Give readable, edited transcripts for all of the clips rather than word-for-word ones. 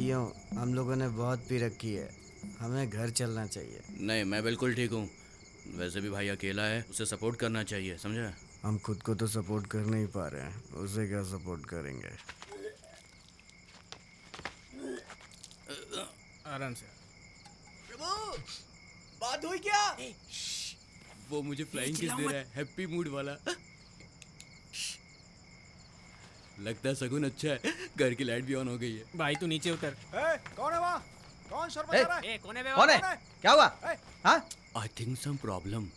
भाइयों, हम लोगों ने बहुत पी रखी है, हमें घर चलना चाहिए। नहीं, मैं बिल्कुल ठीक हूँ। वैसे भी भाई अकेला है, उसे सपोर्ट करना चाहिए, समझा? हम खुद को तो सपोर्ट कर नहीं पा रहे हैं, उसे क्या सपोर्ट करेंगे। आराम से। प्रभु, बात हुई क्या? वो मुझे फ्लाइंग किस दे रहा है, हैप्पी मूड वाला। लगता है सगुन अच्छा है, घर की लाइट भी ऑन हो गई है। भाई तू नीचे उतर। कौन है वहाँ? कौन शोर मचा रहा है? कौन है बे? कौन है? क्या हुआ? हाँ? I think some problem,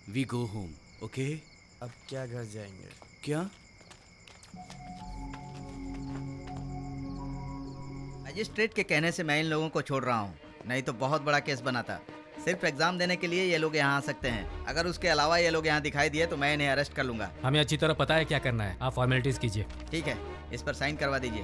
we go home, okay? अब क्या घर जाएंगे? क्या? मजिस्ट्रेट के कहने से मैं इन लोगों को छोड़ रहा हूँ, नहीं तो बहुत बड़ा केस बना था। सिर्फ एग्जाम देने के लिए ये लोग यहाँ आ सकते हैं। अगर उसके अलावा ये लोग यहाँ दिखाई दिए तो मैं इन्हें अरेस्ट कर लूंगा। हमें अच्छी तरह पता है क्या करना है, आप फॉर्मेलिटीज कीजिए। ठीक है, इस पर साइन करवा दीजिए।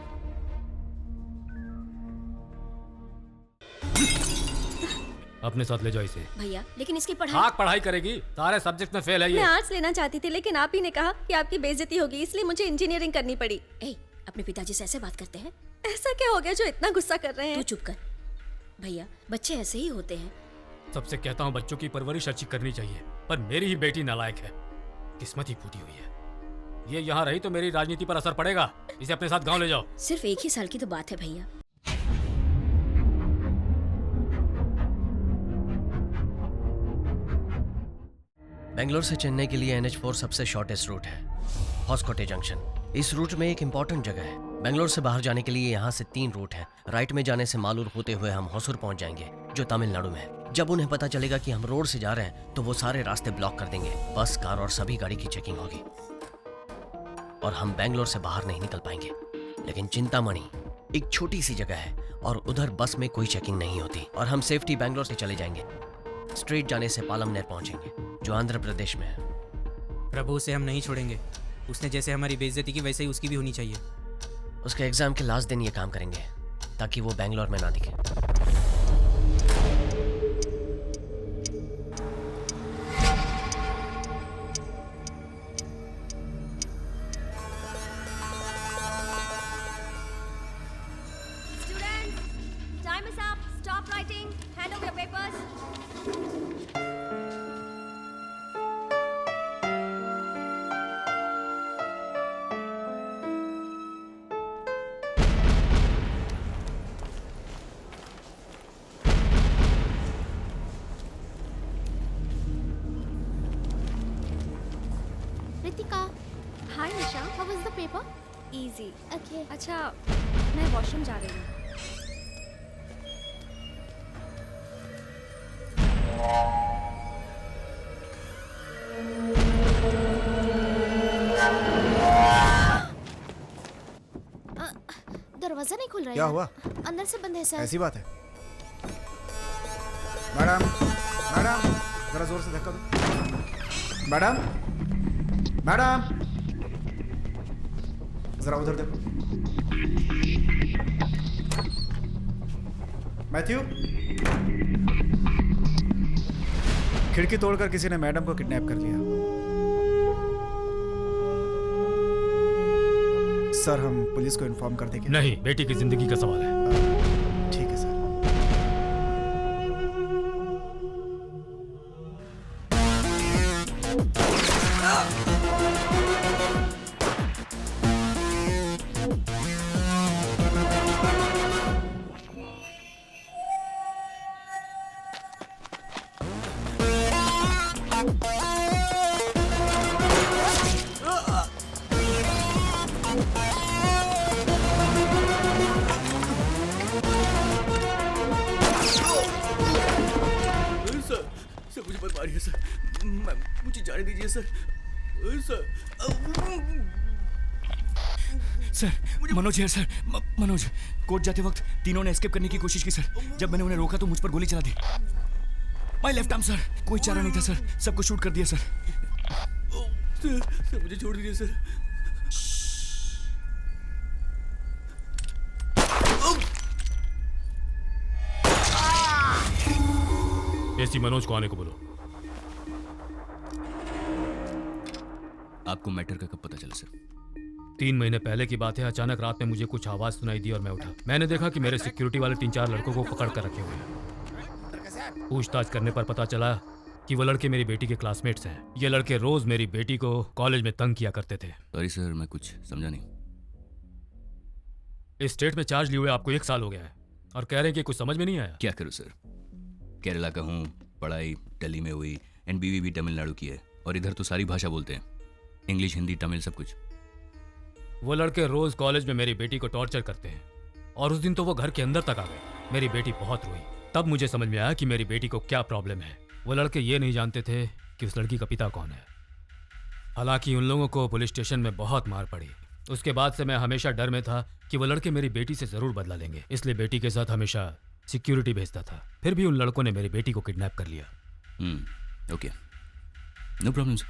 अपने साथ ले जाओ इसे। भैया लेकिन इसकी पढ़ाई। हाँ, पढ़ाई करेगी, सारे सब्जेक्ट में फेल है मैं ये। आर्ट्स लेना चाहती थी लेकिन आप ही ने कहा कि आपकी बेइज्जती होगी, इसलिए मुझे इंजीनियरिंग करनी पड़ी। ए, अपने पिताजी से ऐसे बात करते हैं? ऐसा क्या हो गया जो इतना गुस्सा कर रहे तू हैं? चुप कर। भैया बच्चे ऐसे ही होते हैं। सबसे कहता हूँ बच्चों की परवरिश अच्छी करनी चाहिए, पर मेरी ही बेटी नालायक है, किस्मत ही फूटी हुई है। ये यहाँ रही तो मेरी राजनीति पर असर पड़ेगा। इसे अपने साथ गांव ले जाओ। सिर्फ एक ही साल की तो बात है भैया। बेंगलोर से चेन्नई के लिए NH4 सबसे शॉर्टेस्ट रूट है, हॉस्कोटे जंक्शन। इस रूट में एक इम्पोर्टेंट जगह है। बेंगलोर से बाहर जाने के लिए यहाँ से 3 रूट हैं। राइट में जाने से मालूर होते हुए हम होसुर पहुँच जाएंगे, जो तमिलनाडु में है। जब उन्हें पता चलेगा कि हम रोड से जा रहे हैं तो वो सारे रास्ते ब्लॉक कर देंगे। बस, कार और सभी गाड़ी की चेकिंग होगी और हम बेंगलोर से बाहर नहीं निकल पाएंगे। लेकिन चिंतामणि एक छोटी सी जगह है और उधर बस में कोई चेकिंग नहीं होती और हम सेफ्टी बेंगलोर से चले जाएंगे। स्ट्रेट जाने से पालमनेर पहुंचेंगे, जो आंध्र प्रदेश में है। प्रभु उसे हम नहीं छोड़ेंगे। उसने जैसे हमारी बेइज्जती की वैसे ही उसकी भी होनी चाहिए। उसके एग्जाम के लास्ट दिन ये काम करेंगे ताकि वो बेंगलोर में ना दिखे। Students, time is up. Stop writing. Hand over your papers. Ritika, Hi Nisha, how was the paper? easy. Okay. अच्छा, मैं वॉशरूम जा रही हूँ। दरवाजा नहीं खुल रहा है क्या यार। हुआ? अंदर से बंद है सर। ऐसी बात है। मैडम, मैडम, जरा जोर से धक्का दो। मैडम, मैडम, जरा उधर देखो। मैथ्यू, खिड़की तोड़कर किसी ने मैडम को किडनैप कर लिया। सर, हम पुलिस को इन्फॉर्म कर देंगे। नहीं, बेटी की जिंदगी का सवाल है। ठीक है सर। सर मुझे बता रही है सर, मुझे जाने दीजिए सर। सर, मनोज है सर। मनोज, कोर्ट जाते वक्त तीनों ने एस्केप करने की कोशिश की सर। जब मैंने उन्हें रोका तो मुझ पर गोली चला दी। My left arm sir. कोई चारा नहीं था सर, सबको शूट कर दिया सर। सर मुझे छोड़ दीजिए सर। एसी मनोज को आने को बोलो। आपको मैटर का कब पता चला सर? 3 महीने पहले की बात है। अचानक रात में मुझे कुछ आवाज सुनाई दी और मैं उठा। मैंने देखा कि मेरे सिक्योरिटी वाले 3-4 लड़कों को पकड़ कर रखे हुए हैं। पूछताछ करने पर पता चला कि वो लड़के मेरी बेटी के क्लासमेट्स हैं। ये लड़के रोज मेरी बेटी को कॉलेज में तंग किया करते थे। सॉरी सर, मैं कुछ समझा नहीं। इस स्टेट में चार्ज लिए हुए आपको 1 साल हो गया है और कह रहे हैं कि कुछ समझ में नहीं आया। क्या करूँ सर, केरला का हूँ, पढ़ाई दिल्ली में हुई, एंड बीवी भी तमिलनाडु की है, और इधर तो सारी भाषा बोलते हैं, इंग्लिश, हिंदी, तमिल, सब कुछ। वो लड़के रोज कॉलेज में मेरी बेटी को टॉर्चर करते हैं और उस दिन तो वो घर के अंदर तक आ गए। मेरी बेटी बहुत रोई। तब मुझे समझ में आया कि मेरी बेटी को क्या प्रॉब्लम है। वो लड़के ये नहीं जानते थे कि उस लड़की का पिता कौन है। हालांकि उन लोगों को पुलिस स्टेशन में बहुत मार पड़ी। उसके बाद से मैं हमेशा डर में था कि वो लड़के मेरी बेटी से जरूर बदला लेंगे, इसलिए बेटी के साथ हमेशा सिक्योरिटी भेजता था। फिर भी उन लड़कों ने मेरी बेटी को किडनैप कर लिया। Okay, no problem sir.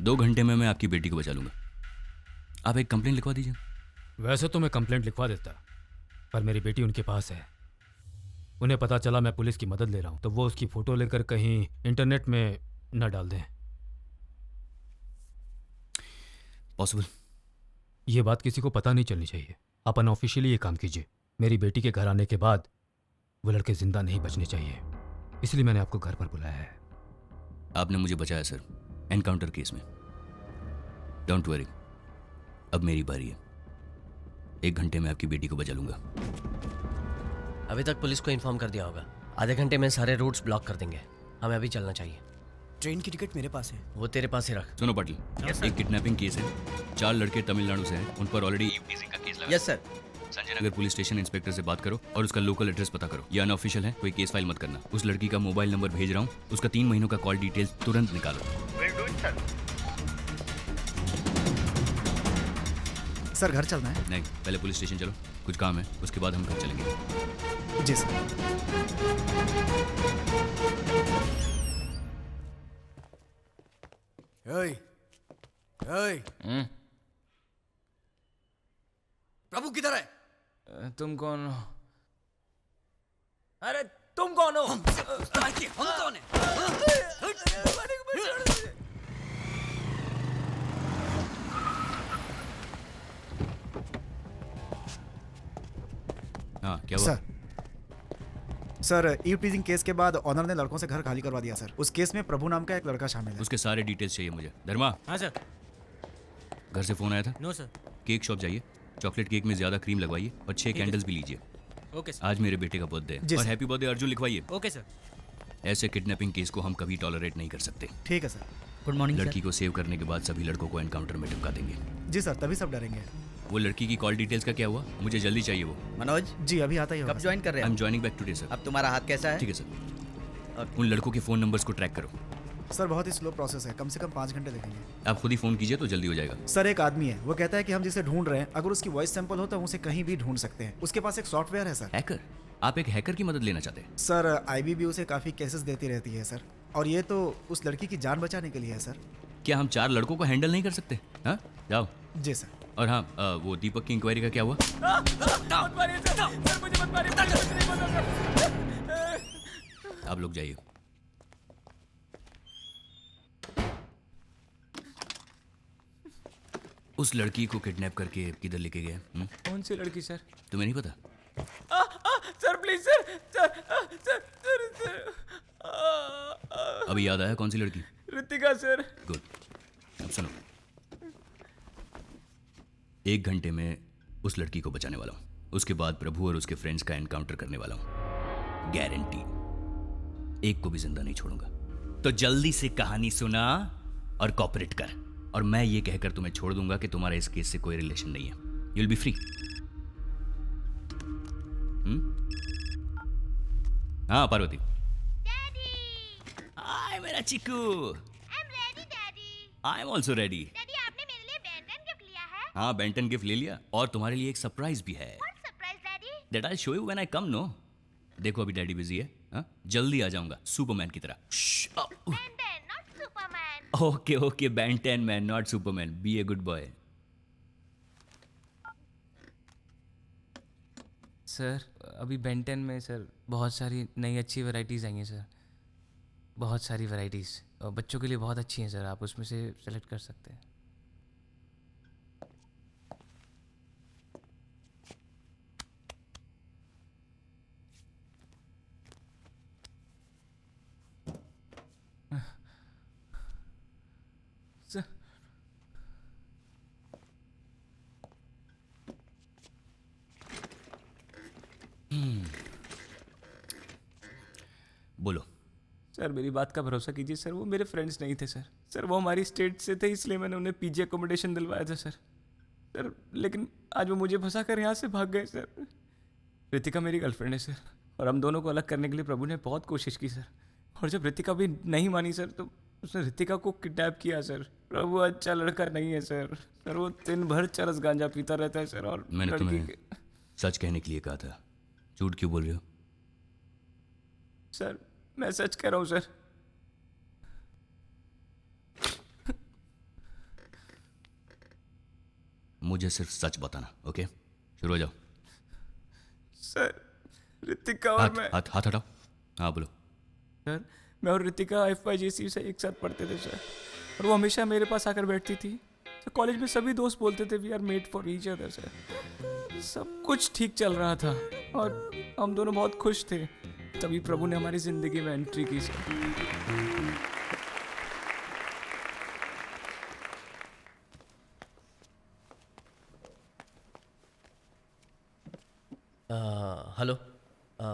2 घंटे में मैं आपकी बेटी को बचा लूंगा। आप एक कंप्लेंट लिखवा दीजिए। वैसे तो मैं कंप्लेंट लिखवा देता, पर मेरी बेटी उनके पास है। उन्हें पता चला मैं पुलिस की मदद ले रहा हूं तो वो उसकी फोटो लेकर कहीं इंटरनेट में न डाल दें। पॉसिबल? ये बात किसी को पता नहीं चलनी चाहिए। आप अनऑफिशियली ये काम कीजिए। मेरी बेटी के घर आने के बाद वो लड़के जिंदा नहीं बचने चाहिए, इसलिए मैंने आपको घर पर बुलाया है। आपने मुझे बचाया सर, एनकाउंटर केस में। डोंट वरी, अब मेरी बारी है। 1 घंटे में आपकी बेटी को बचा लूंगा। अभी तक पुलिस को इन्फॉर्म कर दिया होगा। आधे घंटे में सारे रूट्स ब्लॉक कर देंगे। हमें अभी चलना चाहिए। ट्रेन की टिकट मेरे पास है। वो तेरे पास ही रख। सुनो पाटिल, एक किडनैपिंग केस है, 4 लड़के तमिलनाडु से हैं, उन पर ऑलरेडी ईवटीजिंग का केस लगा। Yes sir. Sanjay Nagar police station inspector से बात करो और उसका लोकल एड्रेस पता करो। ये अनऑफिशियल है, कोई केस फाइल मत करना। उस लड़की का मोबाइल नंबर भेज रहा हूँ, उसका 3 महीनों का कॉल डिटेल्स तुरंत निकालो। सर घर चलना है? नहीं, पहले पुलिस स्टेशन चलो, कुछ काम है, उसके बाद हम घर चलेंगे। जी सर। ओए, ओए, प्रभु किधर है? तुम कौन हो? अरे तुम कौन हो? हम कौन है? हाँ, क्या हुआ? सर ईव टीजिंग केस के बाद ऑनर ने लड़कों से घर खाली करवा दिया सर। उस केस में प्रभु नाम का एक लड़का शामिल है। उसके सारे डिटेल्स चाहिए मुझे। धर्मा, हाँ सर। घर से फोन आया था? No sir. केक शॉप जाइए, चॉकलेट केक में ज्यादा क्रीम लगवाइए और 6 कैंडल्स भी लीजिए। Okay sir. आज मेरे बेटे का बर्थडे है और हैप्पी बर्थडे अर्जुन लिखवाइए। Okay sir. ऐसे किडनैपिंग केस को हम कभी टॉलरेट नहीं कर सकते। ठीक है सर। Good morning sir. लड़की को सेव करने के बाद सभी लड़कों को एनकाउंटर में टिपका देंगे। जी सर, तभी सब डरेंगे। वो लड़की की कॉल डिटेल्स का क्या हुआ? मुझे जल्दी चाहिए वो। मनोज जी अभी आता ही होगा। कब ज्वाइन कर रहे आई एम हैं? Joining back today sir. अब तुम्हारा हाथ कैसा है? ठीक है सर। उन लड़कों के फोन नंबर्स को ट्रैक करो। सर बहुत ही स्लो प्रोसेस है, कम से कम 5 घंटे लगेंगे। आप खुद ही फोन कीजिए तो जल्दी हो जाएगा। सर एक आदमी है, वो कहता है कि हम जिसे ढूंढ रहे हैं अगर उसकी वॉइस सैंपल हो तो हम उसे कहीं भी ढूंढ सकते हैं। उसके पास एक सॉफ्टवेयर है सर। हैकर? आप एक हैकर की मदद लेना चाहते हैं? सर आईबीबी उसे काफी केसेस देती रहती है सर, और ये तो उस लड़की की जान बचाने के लिए है सर। क्या हम 4 लड़कों को हैंडल नहीं कर सकते? हाँ, जाओ। जी सर। और हाँ, वो दीपक की इंक्वायरी का क्या हुआ? आप लोग जाइए। उस लड़की को किडनैप करके किधर लेके गए? कौन सी लड़की सर? तुम्हें नहीं पता? Sir please sir. अभी याद आया कौन सी लड़की? ऋतिका सर। गुड। अब सुनो, 1 घंटे में उस लड़की को बचाने वाला हूं। उसके बाद प्रभु और उसके फ्रेंड्स का एनकाउंटर करने वाला हूं, गारंटी। एक को भी जिंदा नहीं छोड़ूंगा। तो जल्दी से कहानी सुना और कॉपरेट कर, और मैं ये कहकर तुम्हें छोड़ दूंगा कि तुम्हारा इस केस से कोई रिलेशन नहीं है। You will be free. हाँ पार्वती। हाय मेरा chikoo. I'm ready, Daddy. I am also ready. Daddy, आपने मेरे लिए बेंटन गिफ्ट लिया है? हाँ, बेंटन गिफ्ट ले लिया, और तुम्हारे लिए एक सरप्राइज भी है। What surprise, Daddy? That I'll show you when I come, no? देखो अभी डैडी बिजी है। हाँ, जल्दी आ जाऊंगा सुपरमैन की तरह। Benton, not Superman. Okay okay, Benton man not Superman. Be a good boy. Sir अभी बेंटन में सर बहुत सारी नई अच्छी वैरायटीज़ आई हैं सर, बहुत सारी वैरायटीज़, और बच्चों के लिए बहुत अच्छी हैं सर। आप उसमें से सेलेक्ट कर सकते हैं। बोलो। सर मेरी बात का भरोसा कीजिए सर, वो मेरे फ्रेंड्स नहीं थे सर। सर वो हमारी स्टेट से थे, इसलिए मैंने उन्हें पीजी अकोमोडेशन दिलवाया था सर। सर लेकिन आज वो मुझे फंसा कर यहाँ से भाग गए सर। रितिका मेरी गर्लफ्रेंड है सर, और हम दोनों को अलग करने के लिए प्रभु ने बहुत कोशिश की सर। और जब रितिका भी नहीं मानी सर, तो उसने रितिका को किडनैप किया सर। प्रभु अच्छा लड़का नहीं है सर। सर वो दिन भर चरस गांजा पीता रहता है सर। और मैंने तुम्हें सच कहने के लिए कहा था, झूठ क्यों बोल रहे हो? सर मैं सच कह रहा हूँ सर। मुझे सिर्फ सच बताना, ओके? शुरू हो जाओ। सर रितिका और मैं हाथ हटाओ। हाँ बोलो। सर मैं और रितिका FYJC से एक साथ पढ़ते थे सर, और वो हमेशा मेरे पास आकर बैठती थी। तो कॉलेज में सभी दोस्त बोलते थे we are made for each other sir. सब कुछ ठीक चल रहा था और हम दोनों बहुत खुश थे। तभी प्रभु ने हमारी जिंदगी में एंट्री की sir. Hello,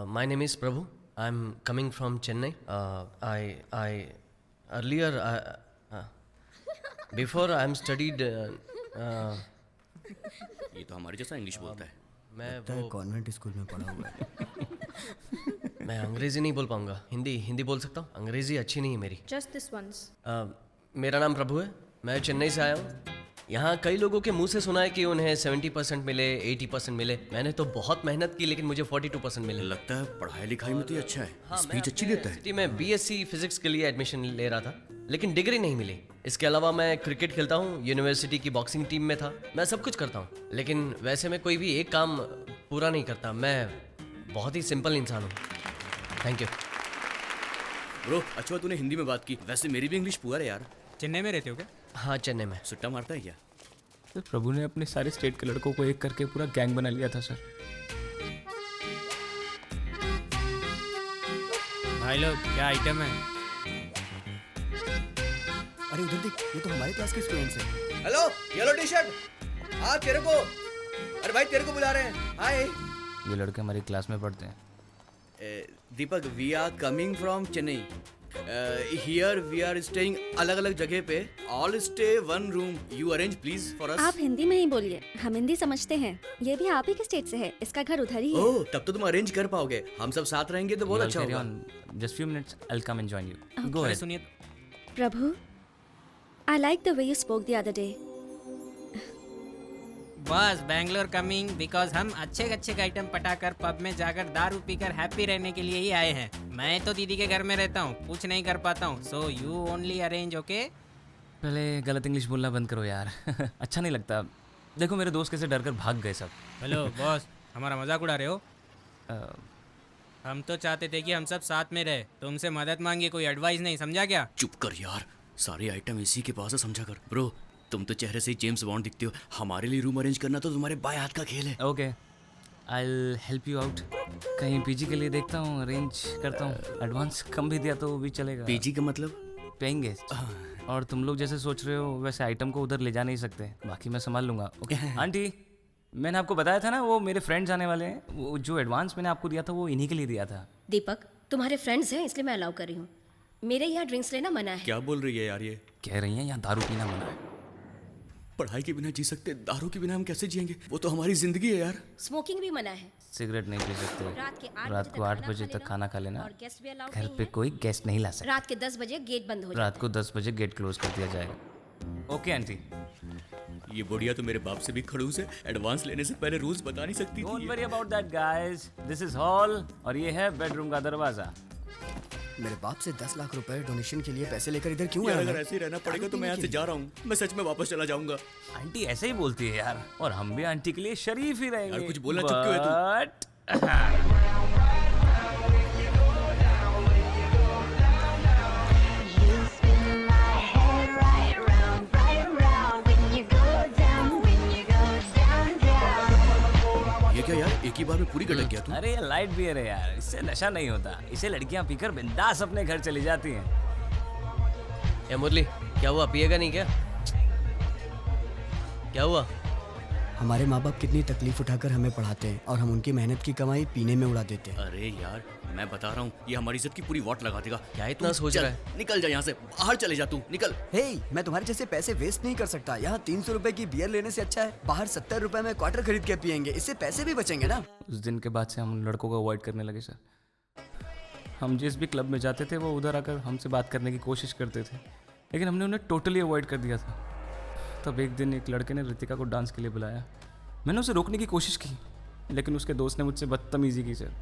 my name is Prabhu. I'm coming from Chennai. Before I'm studied. ये तो हमारे जैसा इंग्लिश बोलता है। मैं वो कॉन्वेंट स्कूल में पढ़ा हुआ है। मैं अंग्रेजी नहीं बोल पाऊंगा, हिंदी बोल सकता हूँ। अंग्रेजी अच्छी नहीं है मेरी। Just this once. मेरा नाम प्रभु है, मैं चेन्नई से आया हूँ। यहाँ कई लोगों के मुंह से सुना है कि उन्हें 70% मिले, 80% मिले। मैंने तो बहुत मेहनत की, लेकिन मुझे 42% मिले। लगता है पढ़ाई लिखाई में तो ये अच्छा है। स्पीच अच्छी देता है। सिटी में BSc फिजिक्स के लिए एडमिशन ले रहा था, लेकिन डिग्री नहीं मिली। इसके अलावा मैं क्रिकेट खेलता हूँ, यूनिवर्सिटी की बॉक्सिंग टीम में था। मैं सब कुछ करता हूँ, लेकिन वैसे मैं कोई भी एक काम पूरा नहीं करता। मैं बहुत ही सिंपल इंसान हूँ। Thank you bro. अच्छा तूने हिंदी में बात की, वैसे मेरी भी इंग्लिश पुअर है यार। चेन्नई में रहते हो क्या? हाँ चेन्नई में। सुट्टा मारता है क्या? सर प्रभु ने अपने सारे स्टेट के लड़कों को एक करके पूरा गैंग बना लिया था सर। भाई लोग क्या आइटम है? अरे उधर देख, ये तो हमारे क्लास के स्टूडेंट्स हैं। Hello yellow T shirt. हाँ तेरे को, अरे भाई तेरे को बुला रहे हैं। हाय ये लड़के हमारी क्लास में पढ़ते हैं। Deepak, we are coming from Chennai. Here we are staying अलग अलग जगह पे। All stay one room. You arrange please for us. आप हिंदी में ही बोलिए, हम हिंदी समझते हैं। ये भी आप ही के स्टेट से है, इसका घर उधर ही है। ओह तब तो तुम अरेंज कर पाओगे। हम सब साथ रहेंगे तो बहुत अच्छा होगा। Just few minutes, I will come and join you. Go ahead. सुनिए, प्रभु, I like the way you spoke the other day. बस बैंगलोर कमिंग बिकॉज हम अच्छे अच्छे आइटम पटाकर पब में जाकर दारू पीकर हैप्पी रहने के लिए ही आए हैं। मैं तो दीदी के घर में रहता हूँ, कुछ नहीं कर पाता हूँ। So you only arrange, okay? पहले गलत इंग्लिश बोलना बंद करो यार। अच्छा नहीं लगता। देखो मेरे दोस्त कैसे डर कर भाग गए सब। हेलो बॉस, हमारा मजाक उड़ा रहे हो? हम तो चाहते थे कि हम सब साथ में रहे, तुमसे मदद मांगी, कोई एडवाइस नहीं, समझा क्या? चुप कर यार, सारे आइटम इसी के पास है, समझा कर। ब्रो तुम तो चेहरे से ही जेम्स बॉन्ड दिखते हो। हमारे लिए रूम अरेंज करना तो तुम्हारे बाएं हाथ का खेल है। Okay, I will help you out. कहीं पीजी के लिए देखता हूँ, अरेंज करता हूँ। एडवांस कम भी दिया तो वो भी चलेगा। पीजी का मतलब? Paying guest. और तुम लोग जैसे सोच रहे हो वैसे आइटम को उधर ले जा नहीं सकते, बाकी मैं संभाल लूंगा। ओके आंटी, मैंने आपको बताया था ना वो मेरे फ्रेंड्स आने वाले हैं। वो जो एडवांस मैंने आपको दिया था वो इन्हीं के लिए दिया था। दीपक, तुम्हारे फ्रेंड्स हैं इसलिए मैं अलाउ कर रही हूँ। मेरे यहाँ ड्रिंक्स लेना मना है। क्या बोल रही है यार ये? कह रही हैं यहाँ दारू पीना मना है। पढ़ाई के बिना जी सकते, दारू के बिना हम कैसे जिएंगे? वो तो हमारी जिंदगी है यार। स्मोकिंग भी मना है। सिगरेट नहीं पी सकते। रात को 8 बजे तक खाना खा लेना। और गेस्ट भी अलाउड घर नहीं पे है। कोई गेस्ट नहीं ला सकता। रात के 10 बजे गेट बंद हो जाता है। रात को 10 बजे गेट क्लोज कर दिया जाएगा। Okay aunty. ये बुढ़िया तो मेरे बाप से भी खड़ूस है। एडवांस लेने से पहले रूल्स बता नहीं सकती थी। Don't worry about that guys, this is hall और ये है बेडरूम का दरवाजा। मेरे बाप से 10 लाख रुपए डोनेशन के लिए पैसे लेकर इधर क्यों यार आया? अगर ऐसे ही रहना पड़ेगा तो मैं यहाँ से जा रहा हूँ। मैं सच में वापस चला जाऊंगा। आंटी ऐसे ही बोलती है यार, और हम भी आंटी के लिए शरीफ ही रहेंगे। यार कुछ बोलना चुप क्यों है तू? ये क्या यार, एक ही बार में पूरी गटक गया तू? अरे ये लाइट बियर है यार, इससे नशा नहीं होता। इसे लड़कियां पीकर बिंदास अपने घर चली जाती हैं। ए मुरली, क्या हुआ? पिएगा नहीं क्या? क्या हुआ? हमारे माँ बाप कितनी तकलीफ उठाकर हमें पढ़ाते हैं और हम उनकी मेहनत की कमाई पीने में उड़ा देते हैं। अरे यार मैं बता रहा हूँ ये हमारी इज्जत की पूरी वॉट लगा देगा। क्या इतना तू सोच चल, रहा है? निकल जा यहाँ से, बाहर चले जा तू, निकल। हे, मैं तुम्हारे जैसे पैसे वेस्ट नहीं कर सकता। यहाँ 300 रुपए की बियर लेने से अच्छा है बाहर 70 रुपए में क्वार्टर खरीद के पियेंगे, इससे पैसे भी बचेंगे ना। उस दिन के बाद से हम लड़कों को अवॉइड करने लगे सर। हम जिस भी क्लब में जाते थे वो उधर आकर हमसे बात करने की कोशिश करते थे, लेकिन हमने उन्हें टोटली अवॉइड कर दिया था। तब एक दिन एक लड़के ने रितिका को डांस के लिए बुलाया। मैंने उसे रोकने की कोशिश की, लेकिन उसके दोस्त ने मुझसे बदतमीजी की सर।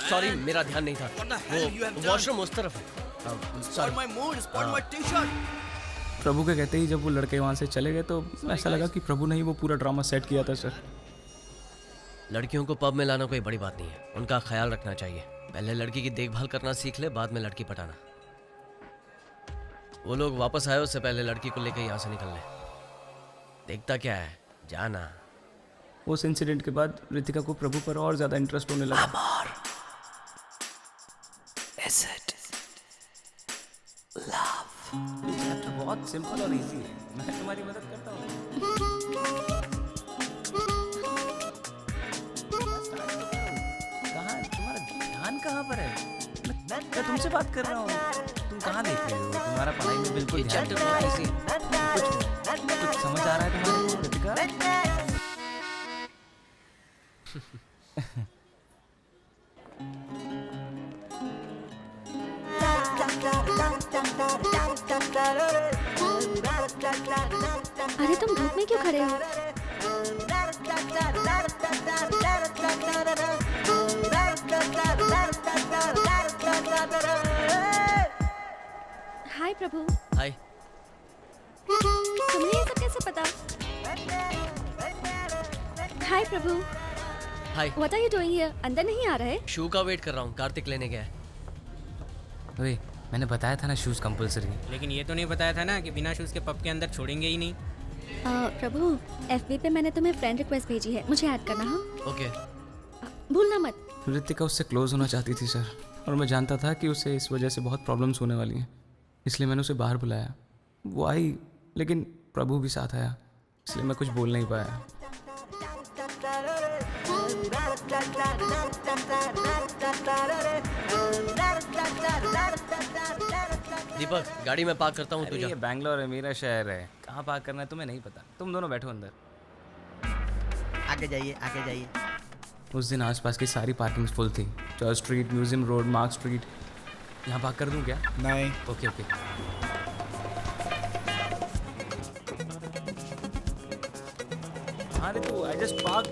सॉरी, मेरा ध्यान नहीं था। वो वॉशरूम उस तरफ है। प्रभु के कहते ही जब वो लड़के वहाँ से चले गए तो ऐसा लगा कि प्रभु ने ही वो पूरा ड्रामा सेट किया था सर। लड़कियों को पब में लाना कोई बड़ी बात नहीं है, उनका ख्याल रखना चाहिए। पहले लड़की की देखभाल करना सीख ले, बाद में लड़की पटाना। वो लोग वापस आए उससे पहले लड़की को लेकर यहाँ से निकल ले। देखता क्या है, जाना। उस इंसिडेंट के बाद रितिका को प्रभु पर और ज्यादा इंटरेस्ट होने लगा। चैप्टर बहुत सिंपल और इजी है, मैं तुम्हारी मदद करता हूँ। कहाँ तुम्हारा ध्यान कहाँ पर है? मैं तुमसे बात कर रहा हूँ, तुम कहाँ देख रहे हो? तुम्हारा पढ़ाई में बिल्कुल ध्यान नहीं है। कुछ समझ आ रहा है तुम्हारे रितिका? अरे तुम धूप में क्यों खड़े हो? हाय प्रभु। हाय। तुम्हें ये सब कैसे पता? हाय प्रभु। हाय। What are you doing here? अंदर नहीं आ रहे? शू का वेट कर रहा हूँ, कार्तिक लेने गया है। अरे मैंने बताया था ना शूज कंपलसरी है। लेकिन ये तो नहीं बताया था ना कि बिना शूज के पब के अंदर छोड़ेंगे ही नहीं। प्रभु, FB पे मैंने तुम्हें फ्रेंड रिक्वेस्ट भेजी है, मुझे ऐड करना। हाँ ओके। भूलना मत। रितिका उससे क्लोज होना चाहती थी सर, और मैं जानता था कि उसे इस वजह से बहुत प्रॉब्लम्स होने वाली हैं, इसलिए मैंने उसे बाहर बुलाया। वो आई, लेकिन प्रभु भी साथ आया, इसलिए मैं कुछ बोल नहीं पाया। दीपक, गाड़ी में पार्क करता हूँ, तू जा। ये बैंगलोर है, मेरा शहर है, कहाँ पार्क करना है तुम्हें नहीं पता। तुम दोनों बैठो अंदर। आगे जाइए, आगे जाइए। उस दिन आसपास की सारी पार्किंग्स फुल थी। Church street, museum road, mark street. यहाँ पार्क कर दूँ क्या? नहीं। Okay okay. हाँ रे तू, I just park.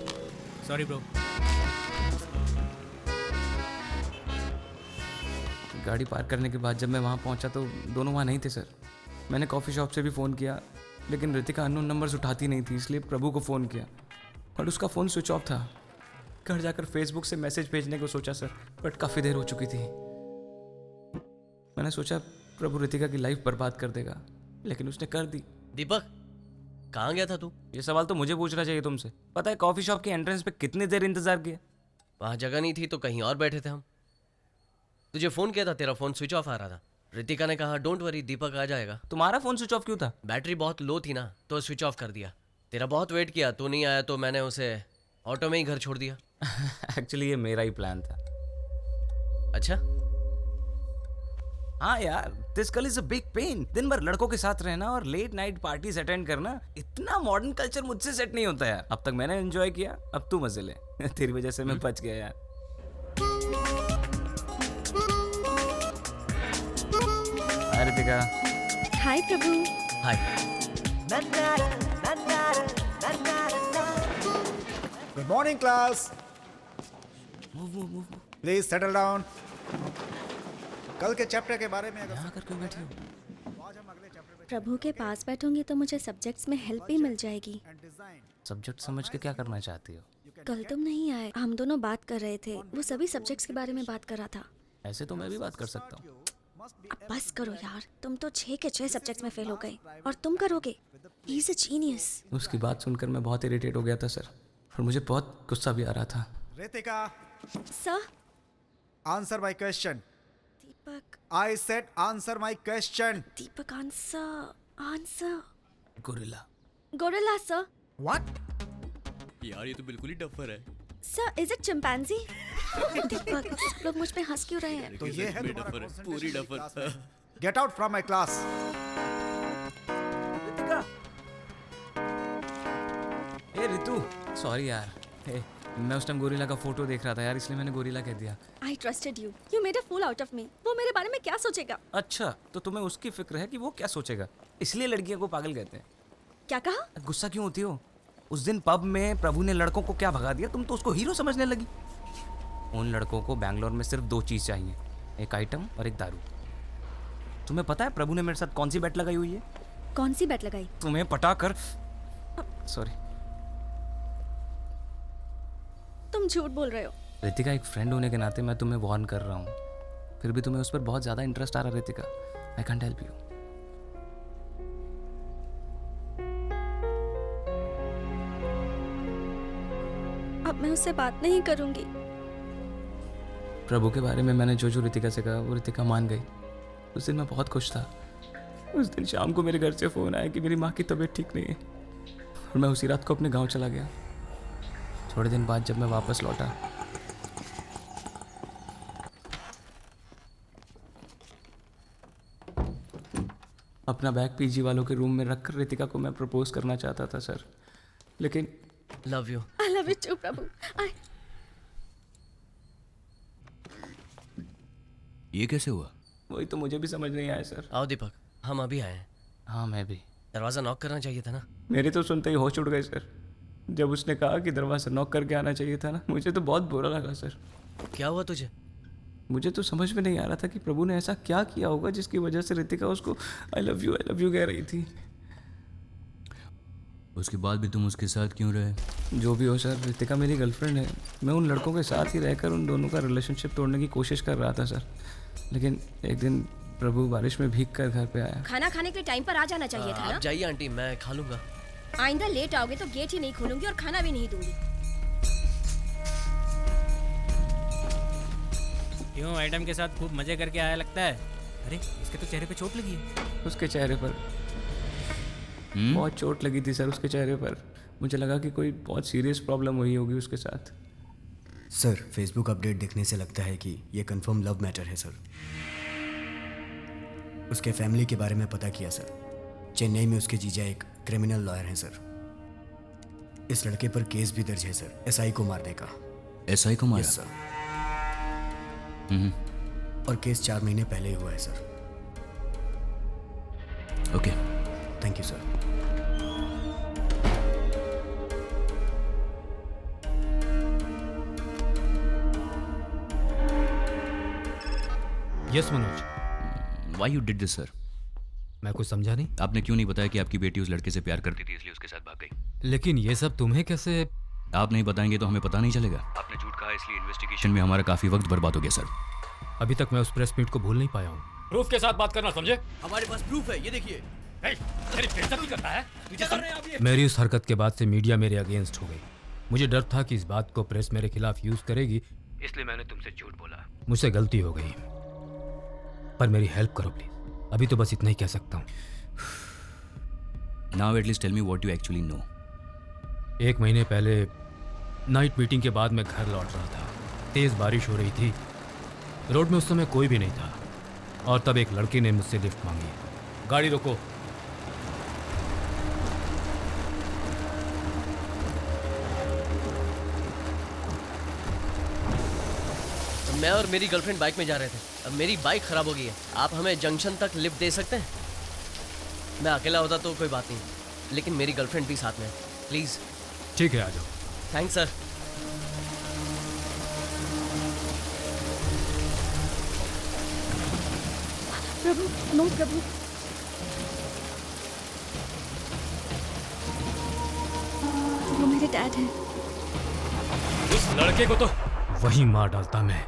Sorry bro. गाड़ी पार्क करने के बाद जब मैं वहाँ पहुँचा तो दोनों वहाँ नहीं थे सर। मैंने कॉफ़ी शॉप से भी फ़ोन किया, लेकिन रितिका अननोन नंबर्स उठाती नहीं थी, इसलिए प्रभु को फ़ोन किया, बट उसका फ़ोन स्विच ऑफ था। घर जाकर फेसबुक से मैसेज भेजने को सोचा सर, बट काफ़ी देर हो चुकी थी। मैंने सोचा प्रभु रितिका की लाइफ बर्बाद कर देगा, लेकिन उसने कर दी। दीपक, कहाँ गया था तू? ये सवाल तो मुझे पूछना चाहिए तुमसे। पता है कॉफ़ी शॉप के एंट्रेंस पे कितनी देर इंतज़ार किया? वहाँ जगह नहीं थी तो कहीं और बैठे थे हम। तुझे फ़ोन किया था, तेरा फ़ोन स्विच ऑफ आ रहा था। रितिका ने कहा डोंट वरी, दीपक आ जाएगा। तुम्हारा फ़ोन स्विच ऑफ क्यों था? बैटरी बहुत लो थी ना, तो स्विच ऑफ कर दिया। तेरा बहुत वेट किया, तू नहीं आया तो मैंने उसे ऑटो में ही घर छोड़ दिया। एक्चुअली ये मेरा ही प्लान था। अच्छा? हाँ यार, this girl is a big pain. दिन भर लड़कों के साथ रहना और लेट नाइट पार्टीज अटेंड करना, इतना मॉडर्न कल्चर मुझसे सेट नहीं होता यार। अब तक मैंने एंजॉय किया, अब तू मजे ले। तेरी वजह से मैं बच गया यार। Hi Ritika. Hi Prabhu. Hi. Good morning class. Please settle down. कल के चैप्टर के बारे में अगर यहाँ आकर क्यों बैठे हो? प्रभु के पास बैठूंगी तो मुझे सब्जेक्ट्स में हेल्प भी मिल जाएगी। सब्जेक्ट समझ के क्या करना चाहती हो? कल तुम नहीं आए, हम दोनों बात कर रहे थे, वो सभी सब्जेक्ट्स के बारे में बात कर रहा था। ऐसे तो मैं भी बात कर सकता हूँ। अब बस करो यार, तुम तो 6 के 6 सब्जेक्ट्स में फेल हो गए और तुम करोगे। He is a genius. उसकी बात सुनकर मैं बहुत इरिटेट हो गया था सर, और मुझे बहुत गुस्सा भी आ रहा था। Ritika, sir. answer my question. Deepak. I said answer my question. Deepak answer. Gorilla. Gorilla sir. What? यार ये तो बिल्कुल ही डफर है। Sir is it chimpanzee? Deepak सब लोग मुझ पे हंस क्यों रहे हैं? तो ये है तुम्हारा डफर है, concentration पूरी मेरी डफर। class में। Get out from my class. A Ritu, sorry यार। ए, मैं उस टाइम गोरिल्ला का फोटो देख रहा था यार, इसलिए मैंने गोरिल्ला कह दिया। I trusted you. You made a fool out of me. वो मेरे बारे में क्या सोचेगा? अच्छा, तो तुम्हें उसकी फिक्र है कि वो क्या सोचेगा, इसलिए लड़कियों को पागल कहते हैं। क्या कहा? गुस्सा क्यों होती हो? उस दिन पब में प्रभु ने लड़कों को क्या भगा दिया, तुम तो उसको हीरो समझने लगी। उन लड़कों को बैंगलोर में सिर्फ 2 चीज़ चाहिए, एक आइटम और एक दारू। तुम्हें पता है प्रभु ने मेरे साथ कौन सी बेट लगाई हुई है? कौन सी बेट लगाई? तुम्हें पटा कर। सॉरी। तुम झूठ बोल रहे हो। रितिका, एक फ्रेंड होने के नाते मैं तुम्हें वार्न कर रहा हूँ, फिर भी तुम्हें उस पर बहुत ज़्यादा इंटरेस्ट आ रहा है Ritika. I can't help you. अब मैं उससे बात नहीं करूंगी। प्रभु के बारे में मैंने जो जो रितिका से कहा वो रितिका मान गई। उस दिन मैं बहुत खुश था। उस दिन शाम को मेरे घर से फ़ोन आया कि मेरी माँ की तबीयत ठीक नहीं है, और मैं उसी रात को अपने गांव चला गया। थोड़े दिन बाद जब मैं वापस लौटा, अपना बैग पीजी वालों के रूम में रखकर रितिका को मैं प्रपोज करना चाहता था सर, लेकिन love you. I love you too, प्रभु। ये कैसे हुआ? वही तो मुझे भी समझ नहीं आया सर। आओ दीपक, हम अभी आए हैं। हाँ मैं भी। दरवाज़ा नॉक करना चाहिए था ना? मेरे तो सुनते ही होश उड़ गए सर। जब उसने कहा कि दरवाज़ा नॉक करके आना चाहिए था ना, मुझे तो बहुत बुरा लगा सर। क्या हुआ तुझे? मुझे तो समझ में नहीं आ रहा था कि प्रभु ने ऐसा क्या किया होगा जिसकी वजह से रितिका उसको आई लव यू कह रही थी। उसके बाद भी तुम उसके साथ क्यों रहे? जो भी हो सर, रितिका मेरी गर्लफ्रेंड है। मैं उन लड़कों के साथ ही रहकर उन दोनों का रिलेशनशिप तोड़ने की कोशिश कर रहा था सर, लेकिन एक दिन प्रभु बारिश में भीग कर घर पे आया। खाना खाने के टाइम पर आ जाना चाहिए था ना? आप जाइए आंटी, मैं खा लूँगा। आइंदा लेट आओगे तो गेट ही नहीं खोलूंगी और खाना भी नहीं दूंगी। क्यों, आइटम के साथ खूब मजे करके आया लगता है? अरे इसके तो चेहरे पे चोट लगी है। उसके चेहरे पर बहुत चोट लगी थी सर। उसके चेहरे पर मुझे लगा कि कोई बहुत सीरियस प्रॉब्लम हुई होगी उसके साथ। सर, फेसबुक अपडेट देखने से लगता है कि ये कंफर्म लव मैटर है सर। उसके फैमिली के बारे में पता किया सर। चेन्नई में उसके जीजा एक क्रिमिनल लॉयर हैं सर। इस लड़के पर केस भी दर्ज है सर, एसआई को मारने का। एसआई को मारा? Yes sir. और केस 4 महीने पहले ही हुआ है sir. Okay, thank you sir. Yes Manoj. Why you did this sir? मैं कुछ समझा नहीं। आपने क्यों नहीं बताया कि आपकी बेटी उस लड़के से प्यार करती थी इसलिए उसके साथ भाग गई? लेकिन ये सब तुम्हें कैसे? आप नहीं बताएंगे तो हमें पता नहीं चलेगा। आपने झूठ कहा इसलिए इन्वेस्टिगेशन में हमारा काफी वक्त बर्बाद हो गया सर। अभी तक मैं उस प्रेस मीट को भूल नहीं पाया हूँ। प्रूफ के साथ बात करना, समझे? हमारे पास प्रूफ है, ये देखिए। मेरी बेइज्जती करता है? मेरी उस हरकत के बाद से मीडिया मेरे अगेंस्ट हो गई। मुझे डर था कि इस बात को प्रेस मेरे खिलाफ यूज करेगी, इसलिए मैंने तुमसे झूठ बोला। मुझसे गलती हो गई, पर मेरी हेल्प करो प्लीज। अभी तो बस इतना ही कह सकता हूँ। Now at least tell me what you actually know. 1 महीने पहले नाइट मीटिंग के बाद मैं घर लौट रहा था। तेज बारिश हो रही थी। रोड में उस समय कोई भी नहीं था, और तब एक लड़की ने मुझसे लिफ्ट मांगी। गाड़ी रोको। मैं और मेरी गर्लफ्रेंड बाइक में जा रहे थे। अब मेरी बाइक खराब हो गई है। आप हमें जंक्शन तक लिफ्ट दे सकते हैं? मैं अकेला होता तो कोई बात नहीं, लेकिन मेरी गर्लफ्रेंड भी साथ में है। प्लीज़। ठीक है, आ जाओ। Thanks sir. Prabhu, no Prabhu. वो मेरे डैड हैं। इस लड़के को तो वही मार डालता मैं,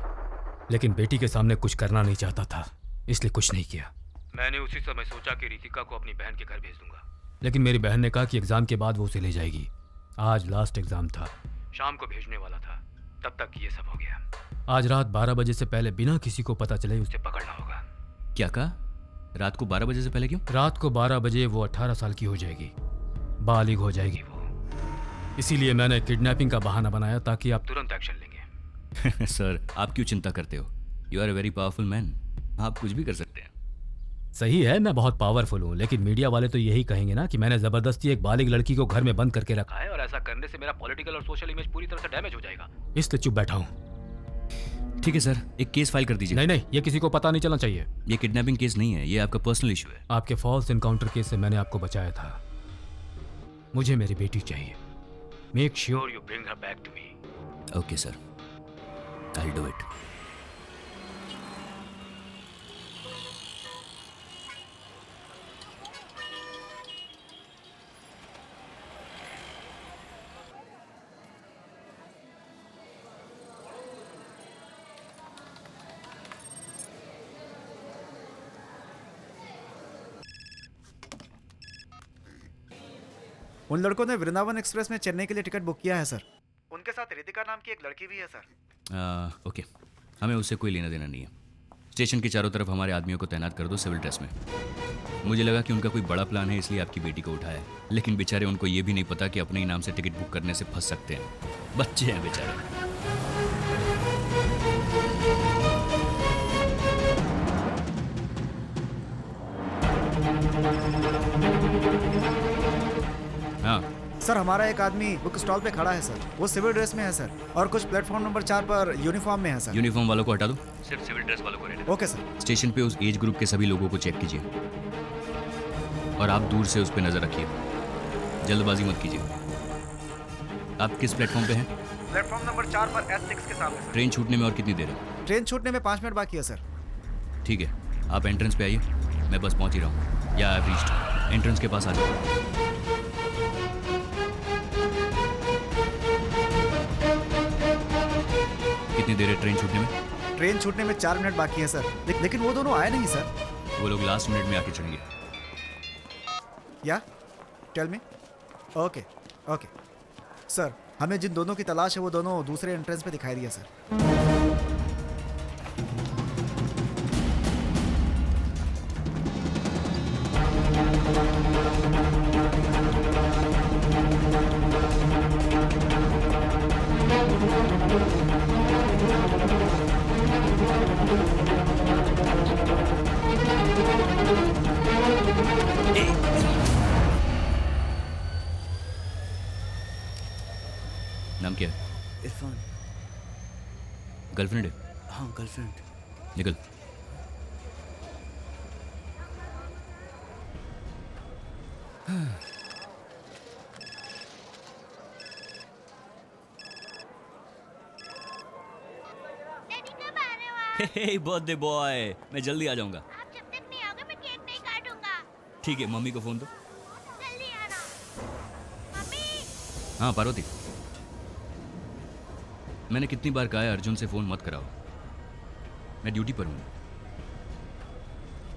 लेकिन बेटी के सामने कुछ करना नहीं चाहता था, इसलिए कुछ नहीं किया। मैंने उसी समय सोचा कि रितिका को अपनी बहन के घर भेज दूंगा, लेकिन मेरी बहन ने कहा कि एग्ज़ाम के बाद वो उसे ले जाएगी। आज लास्ट एग्ज़ाम था, शाम को भेजने वाला था, तब तक ये सब हो गया। आज रात 12 बजे से पहले बिना किसी को पता चले उसे पकड़ना होगा। क्या कहा? रात को 12 बजे से पहले क्यों? रात को 12 बजे वो 18 साल की हो जाएगी, बालिग हो जाएगी वो। इसीलिए मैंने किडनैपिंग का बहाना बनाया ताकि आप तुरंत एक्शन लेंगे। सर, आप क्यों चिंता करते हो? You are a very powerful man, आप कुछ भी कर सकते हैं। सही है, मैं बहुत पावरफुल हूँ, लेकिन मीडिया वाले तो यही कहेंगे ना कि मैंने जबरदस्ती एक बालिग लड़की को घर में बंद करके रखा है और ऐसा करने से मेरा पॉलिटिकल और सोशल इमेज पूरी तरह से डैमेज हो जाएगा, इसलिए चुप बैठा हूँ। ठीक है सर, एक केस फाइल कर दीजिए। नहीं, ये किसी को पता नहीं चलना चाहिए। ये किडनैपिंग केस नहीं है, ये आपका पर्सनल इशू है। आपके फॉल्स एनकाउंटर केस से मैंने आपको बचाया था। मुझे मेरी बेटी चाहिए। Make sure you bring her back to me. Okay sir, I will do it. उन लड़कों ने वृंदावन एक्सप्रेस में चेन्नई के लिए टिकट बुक किया है सर। उनके साथ रितिका नाम की एक लड़की भी है सर। ओके, हमें उससे कोई लेना देना नहीं है। स्टेशन के चारों तरफ हमारे आदमियों को तैनात कर दो सिविल ड्रेस में। मुझे लगा कि उनका कोई बड़ा प्लान है, इसलिए आपकी बेटी को उठाया है, लेकिन बेचारे उनको ये भी नहीं पता कि अपने ही नाम से टिकट बुक करने से फंस सकते हैं। बच्चे हैं बेचारे। हाँ सर, हमारा एक आदमी बुक स्टॉल पे खड़ा है सर। वो सिविल ड्रेस में है सर, और कुछ प्लेटफॉर्म नंबर 4 पर यूनिफॉर्म में है सर। यूनिफॉर्म वालों को हटा दो, सिर्फ सिविल ड्रेस वालों को रहने दो। Okay sir. स्टेशन पे उस एज ग्रुप के सभी लोगों को चेक कीजिए और आप दूर से उस पर नजर रखिए, जल्दबाजी मत कीजिए। आप किस प्लेटफॉर्म पे हैं? प्लेटफॉर्म नंबर 4 पर S6 के सामने। ट्रेन छूटने में और कितनी देर है? ट्रेन छूटने में 5 मिनट बाकी है सर। ठीक है, आप एंट्रेंस पे आइए, मैं बस पहुंच ही रहा हूँ। या आई रीच्ड। एंट्रेंस के पास आ जाओ। कितनी देर है ट्रेन छूटने में? ट्रेन छूटने में 4 मिनट बाकी है सर। लेकिन वो दोनों आए नहीं सर। वो लोग लास्ट मिनट में आके चढ़ेंगे। या tell me. Okay okay sir, हमें जिन दोनों की तलाश है वो दोनों दूसरे एंट्रेंस पे दिखाई दिया सर। नाम क्या है? इरफान। गर्लफ्रेंड है? हाँ, गर्लफ्रेंड। निकल। हे बर्थडे बॉय, मैं जल्दी आ जाऊंगा। आप जब तक नहीं आओगे मैं केक नहीं काटूंगा। ठीक है, मम्मी को फोन दो। जल्दी आना। मम्मी। हाँ पार्वती, मैंने कितनी बार कहा है अर्जुन से फोन मत कराओ, मैं ड्यूटी पर हूँ।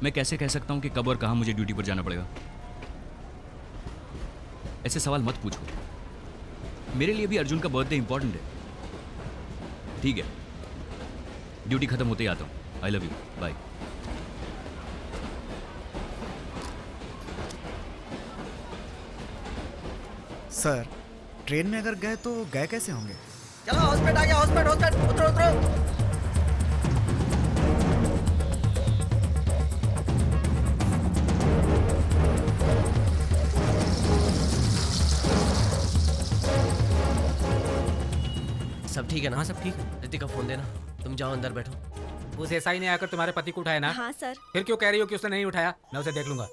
मैं कैसे कह सकता हूँ कि कब और कहाँ मुझे ड्यूटी पर जाना पड़ेगा? ऐसे सवाल मत पूछो। मेरे लिए भी अर्जुन का बर्थडे इंपॉर्टेंट है। ठीक है, ड्यूटी खत्म होते ही आता हूँ। I love you, bye. Sir, train में अगर गए तो गए कैसे होंगे? चलो हॉस्पिटल आ गया। हॉस्पिटल उतरो उतरो। सब ठीक है ना? हाँ सब ठीक है। रितिका फोन देना, तुम जाओ अंदर बैठो। उस एसआई ने आकर तुम्हारे पति को उठाया ना? हाँ सर। फिर क्यों कह रही हो कि उसने नहीं उठाया? मैं उसे देख लूंगा।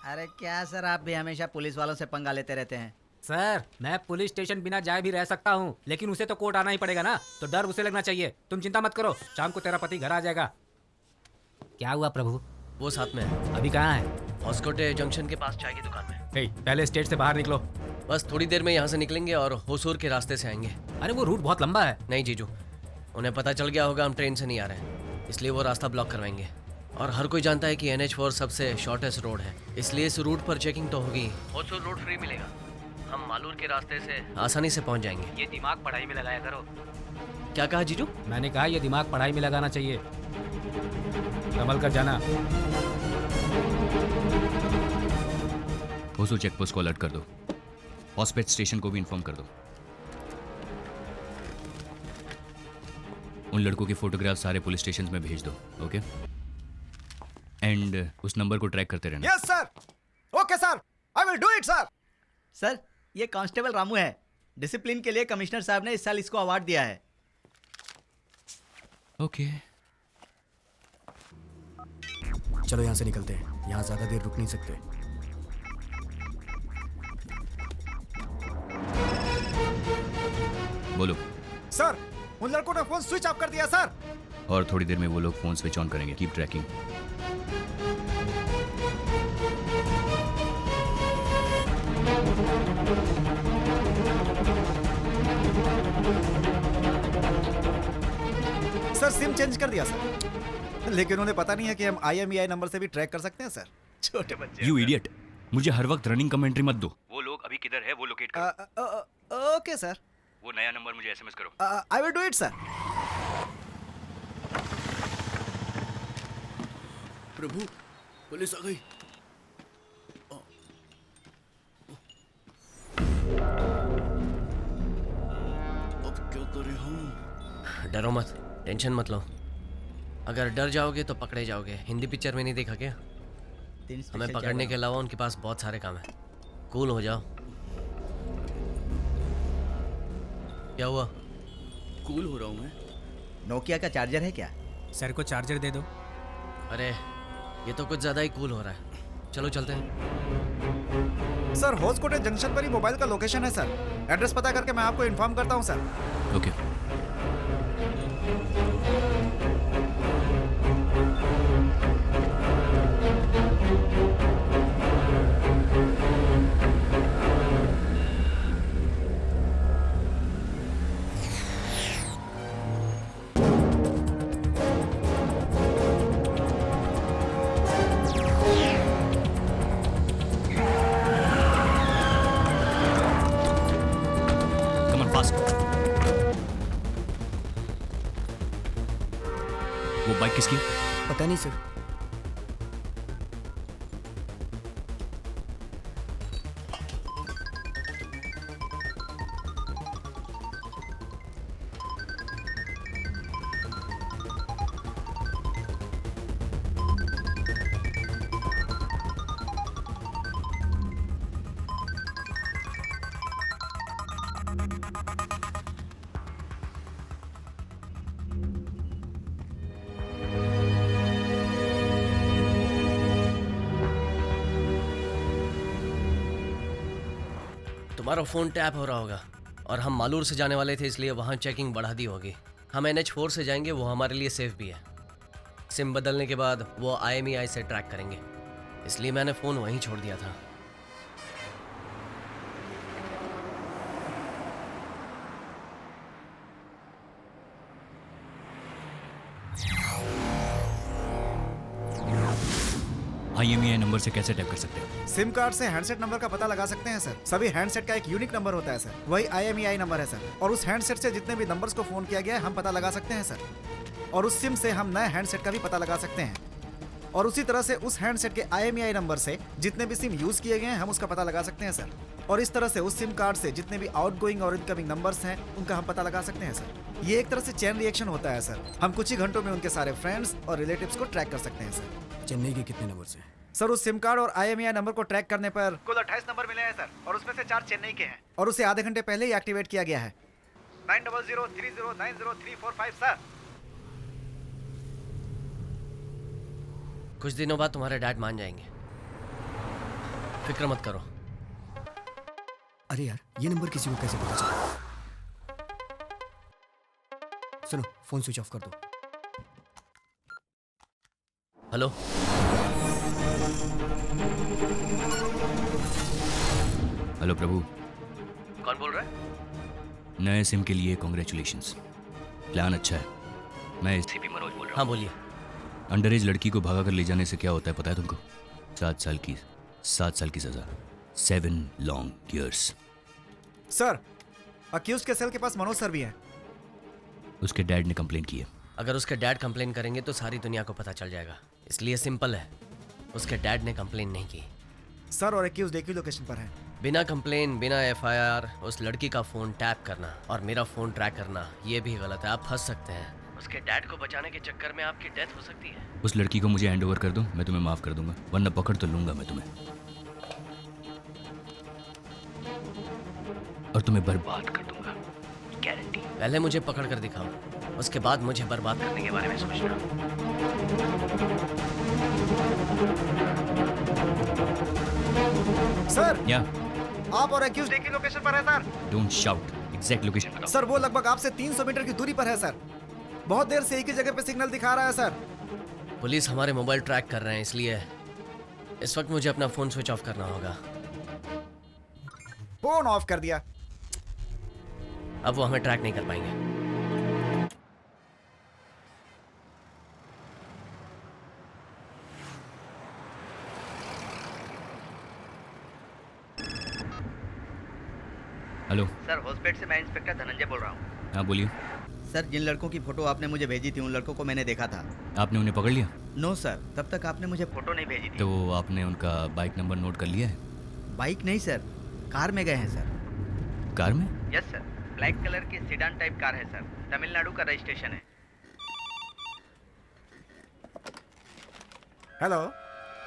अरे क्या सर, आप भी हमेशा पुलिस वालों से पंगा लेते रहते हैं। सर, मैं पुलिस स्टेशन बिना जाए भी रह सकता हूँ, लेकिन उसे तो कोर्ट आना ही पड़ेगा ना, तो डर उसे लगना चाहिए। तुम चिंता मत करो, शाम को तेरा पति घर आ जाएगा। क्या हुआ प्रभु? वो साथ में है। अभी कहाँ है? हॉस्कोटे जंक्शन के पास चाय की दुकान में। पहले स्टेट से बाहर निकलो। बस थोड़ी देर में यहाँ से निकलेंगे और होसूर के रास्ते से आएंगे। अरे वो रूट बहुत लंबा है। नहीं जीजू, उन्हें पता चल गया होगा हम ट्रेन से नहीं आ रहे हैं, इसलिए वो रास्ता ब्लॉक करवाएंगे। और हर कोई जानता है कि NH4 सबसे शॉर्टेस्ट रोड है, इसलिए इस रूट पर चेकिंग तो होगी। होसुर रोड फ्री मिलेगा, हम मालूर के रास्ते से आसानी से पहुंच जाएंगे। ये दिमाग पढ़ाई में लगाया करो। क्या कहा जीजू? मैंने कहा ये दिमाग पढ़ाई में लगाना चाहिए। संभल कर जाना। होसुर चेक पोस्ट को अलर्ट कर दो, हॉस्पिटल स्टेशन को भी इन्फॉर्म कर दो। उन लड़कों के फोटोग्राफ सारे पुलिस स्टेशन में भेज दो, ओके? एंड उस नंबर को ट्रैक करते रहना। Yes sir, okay sir, I will do it sir. Sir, ये कांस्टेबल रामू है। डिसिप्लिन के लिए कमिश्नर साहब ने इस साल इसको अवार्ड दिया है। ओके। चलो यहाँ से निकलते हैं, यहाँ ज्यादा देर रुक नहीं सकते। बोलो। सर, उन लड़कों ने फोन स्विच ऑफ कर दिया सर। और थोड़ी देर में वो लोग फोन स्विच ऑन करेंगे। Keep trekking. Sir, SIM change कर दिया सर, लेकिन उन्हें पता नहीं है कि हम IMEI नंबर से भी ट्रैक कर सकते हैं सर। छोटे बच्चे। यू इडियट, मुझे हर वक्त रनिंग कमेंट्री मत दो। वो लोग अभी किधर है वो लोकेट करो। Okay sir. वो नया नंबर मुझे SMS करो। I will do it sir. Prabhu, police आ गई। अब क्या करें हम? डरो मत, टेंशन मत लो। अगर डर जाओगे तो पकड़े जाओगे। हिंदी पिक्चर में नहीं देखा क्या? हमें पकड़ने के अलावा उनके पास बहुत सारे काम है। कूल हो जाओ। क्या हुआ? कूल हो रहा हूँ मैं। नोकिया का चार्जर है क्या? सर को चार्जर दे दो। अरे ये तो कुछ ज्यादा ही कूल हो रहा है। चलो चलते हैं। सर, होसकोटे जंक्शन पर ही मोबाइल का लोकेशन है सर। एड्रेस पता करके मैं आपको इन्फॉर्म करता हूँ सर। ओके। वो बाइक किसकी? पता नहीं सर। तुम्हारा फ़ोन टैप हो रहा होगा और हम मालूर से जाने वाले थे, इसलिए वहाँ चेकिंग बढ़ा दी होगी। हम NH4 से जाएंगे, वो हमारे लिए सेफ भी है। सिम बदलने के बाद वो IMEI से ट्रैक करेंगे, इसलिए मैंने फ़ोन वहीं छोड़ दिया था। IMEI नंबर से कैसे टैप कर सकते हैं? सिम कार्ड से हैंडसेट नंबर का पता लगा सकते हैं सर। सभी हैंडसेट का एक यूनिक नंबर होता है सर, वही IMEI नंबर है सर। और उस हैंडसेट से जितने भी नंबर्स को फोन किया गया है हम पता लगा सकते हैं सर। और उस सिम से हम नए हैंडसेट का भी पता लगा सकते हैं। और उसी तरह से उस हैंडसेट के IMEI नंबर से जितने भी सिम यूज किए गए हैं हम उसका पता लगा सकते हैं सर। और इस तरह से उस सिम कार्ड से जितने भी आउटगोइंग और इनकमिंग नंबर्स हैं उनका हम पता लगा सकते हैं सर। ये एक तरह से चेन रिएक्शन होता है सर। हम कुछ ही घंटों में उनके सारे फ्रेंड्स और रिलेटिव्स को ट्रैक कर सकते हैं सर। चेन्नई के कितने नंबर से? सर, उस सिम कार्ड और IMEI नंबर को ट्रैक करने पर कुल 28 नंबर मिले हैं सर, और उसमें से 4 चेन्नई के हैं। और उसे आधे घंटे पहले ही एक्टिवेट किया गया है। 9003090345 सर। कुछ दिनों बाद तुम्हारे डैड मान जाएंगे, फिक्र मत करो। अरे यार, ये नंबर किसी को कैसे पता चला? सुनो, फोन स्विच ऑफ कर दो। हेलो, हेलो प्रभु। कौन बोल रहा है? नए सिम के लिए कॉन्ग्रेचुलेशंस। प्लान अच्छा है। मैं SCP मनोज बोल रहा हूँ। हाँ बोलिए। अंडर एज लड़की को भगा कर ले जाने से क्या होता है पता है तुमको? 7 साल की सजा, 7 लॉन्ग ईयर्स। सर, अक्यूज के सेल के पास मनोज सर भी हैं। उसके डैड ने कंप्लेन की है। अगर उसके डैड कंप्लेन करेंगे तो सारी दुनिया को पता चल जाएगा, इसलिए सिंपल है, उसके डैड ने कंप्लेन नहीं की। सर, और अक्यूज एक ही लोकेशन पर है। बिना कंप्लेन, बिना एफआईआर उस लड़की का फोन टैप करना और मेरा फोन ट्रैक करना, ये भी गलत है। आप फंस सकते हैं। उसके डैड को बचाने के चक्कर में आपकी डेथ हो सकती है। उस लड़की को मुझे हैंड ओवर कर दो, मैं तुम्हें माफ कर दूंगा, वरना पकड़ तो लूंगा मैं तुम्हें और तुम्हें बर्बाद कर दूंगा, गारंटी। पहले मुझे पकड़ कर दिखाओ, उसके बाद मुझे बर्बाद करने के बारे में सोचना। सर, या आप और अक्यूज एक ही लोकेशन पर है sir. Don't shout, exact location बताओ। सर, वो लगभग आपसे 300 मीटर की दूरी पर है सर। बहुत देर से एक ही जगह पे सिग्नल दिखा रहा है सर। पुलिस हमारे मोबाइल ट्रैक कर रहे हैं, इसलिए इस वक्त मुझे अपना फोन स्विच ऑफ करना होगा। फोन ऑफ कर दिया। अब वो हमें ट्रैक नहीं कर पाएंगे। हेलो सर, हॉस्पिटल से मैं इंस्पेक्टर धनंजय बोल रहा हूँ। हाँ बोलिए। सर, जिन लड़कों की फोटो आपने मुझे भेजी थी उन लड़कों को मैंने देखा था। आपने उन्हें पकड़ लिया? नो सर, तब तक आपने मुझे फोटो नहीं भेजी थी। तो आपने उनका बाइक नंबर नोट कर लिया है? बाइक नहीं सर, कार में गए हैं सर। कार में? यस सर, ब्लैक कलर की सीडान टाइप कार है सर, तमिलनाडु का रजिस्ट्रेशन है। Hello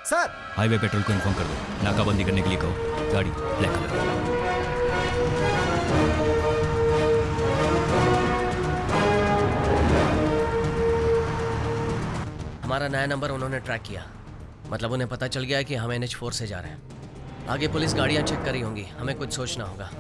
sir. हाईवे पेट्रोल को इन्फॉर्म कर दो, नाकाबंदी करने के लिए कहो। गाड़ी ब्लैक कलर। हमारा नया नंबर उन्होंने ट्रैक किया, मतलब उन्हें पता चल गया कि हम NH4 से जा रहे हैं। आगे पुलिस गाड़ियां चेक करी होंगी, हमें कुछ सोचना होगा।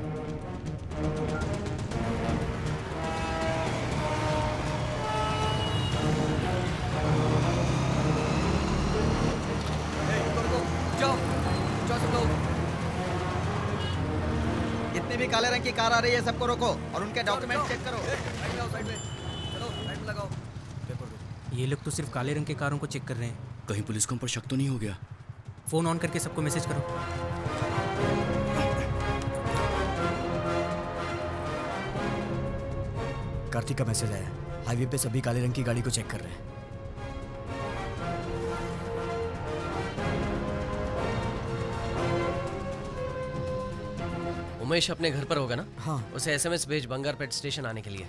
जितने भी काले रंग की कार आ रही है सबको रोको और उनके डॉक्यूमेंट चेक करो। ये लोग तो सिर्फ काले रंग के कारों को चेक कर रहे हैं। कहीं पुलिस को हम पर शक तो नहीं हो गया? फोन ऑन करके सबको मैसेज करो। कार्तिक का मैसेज आया, हाईवे पे सभी काले रंग की गाड़ी को चेक कर रहे हैं। उमेश अपने घर पर होगा ना? हाँ। उसे SMS भेज बंगारपेट स्टेशन आने के लिए।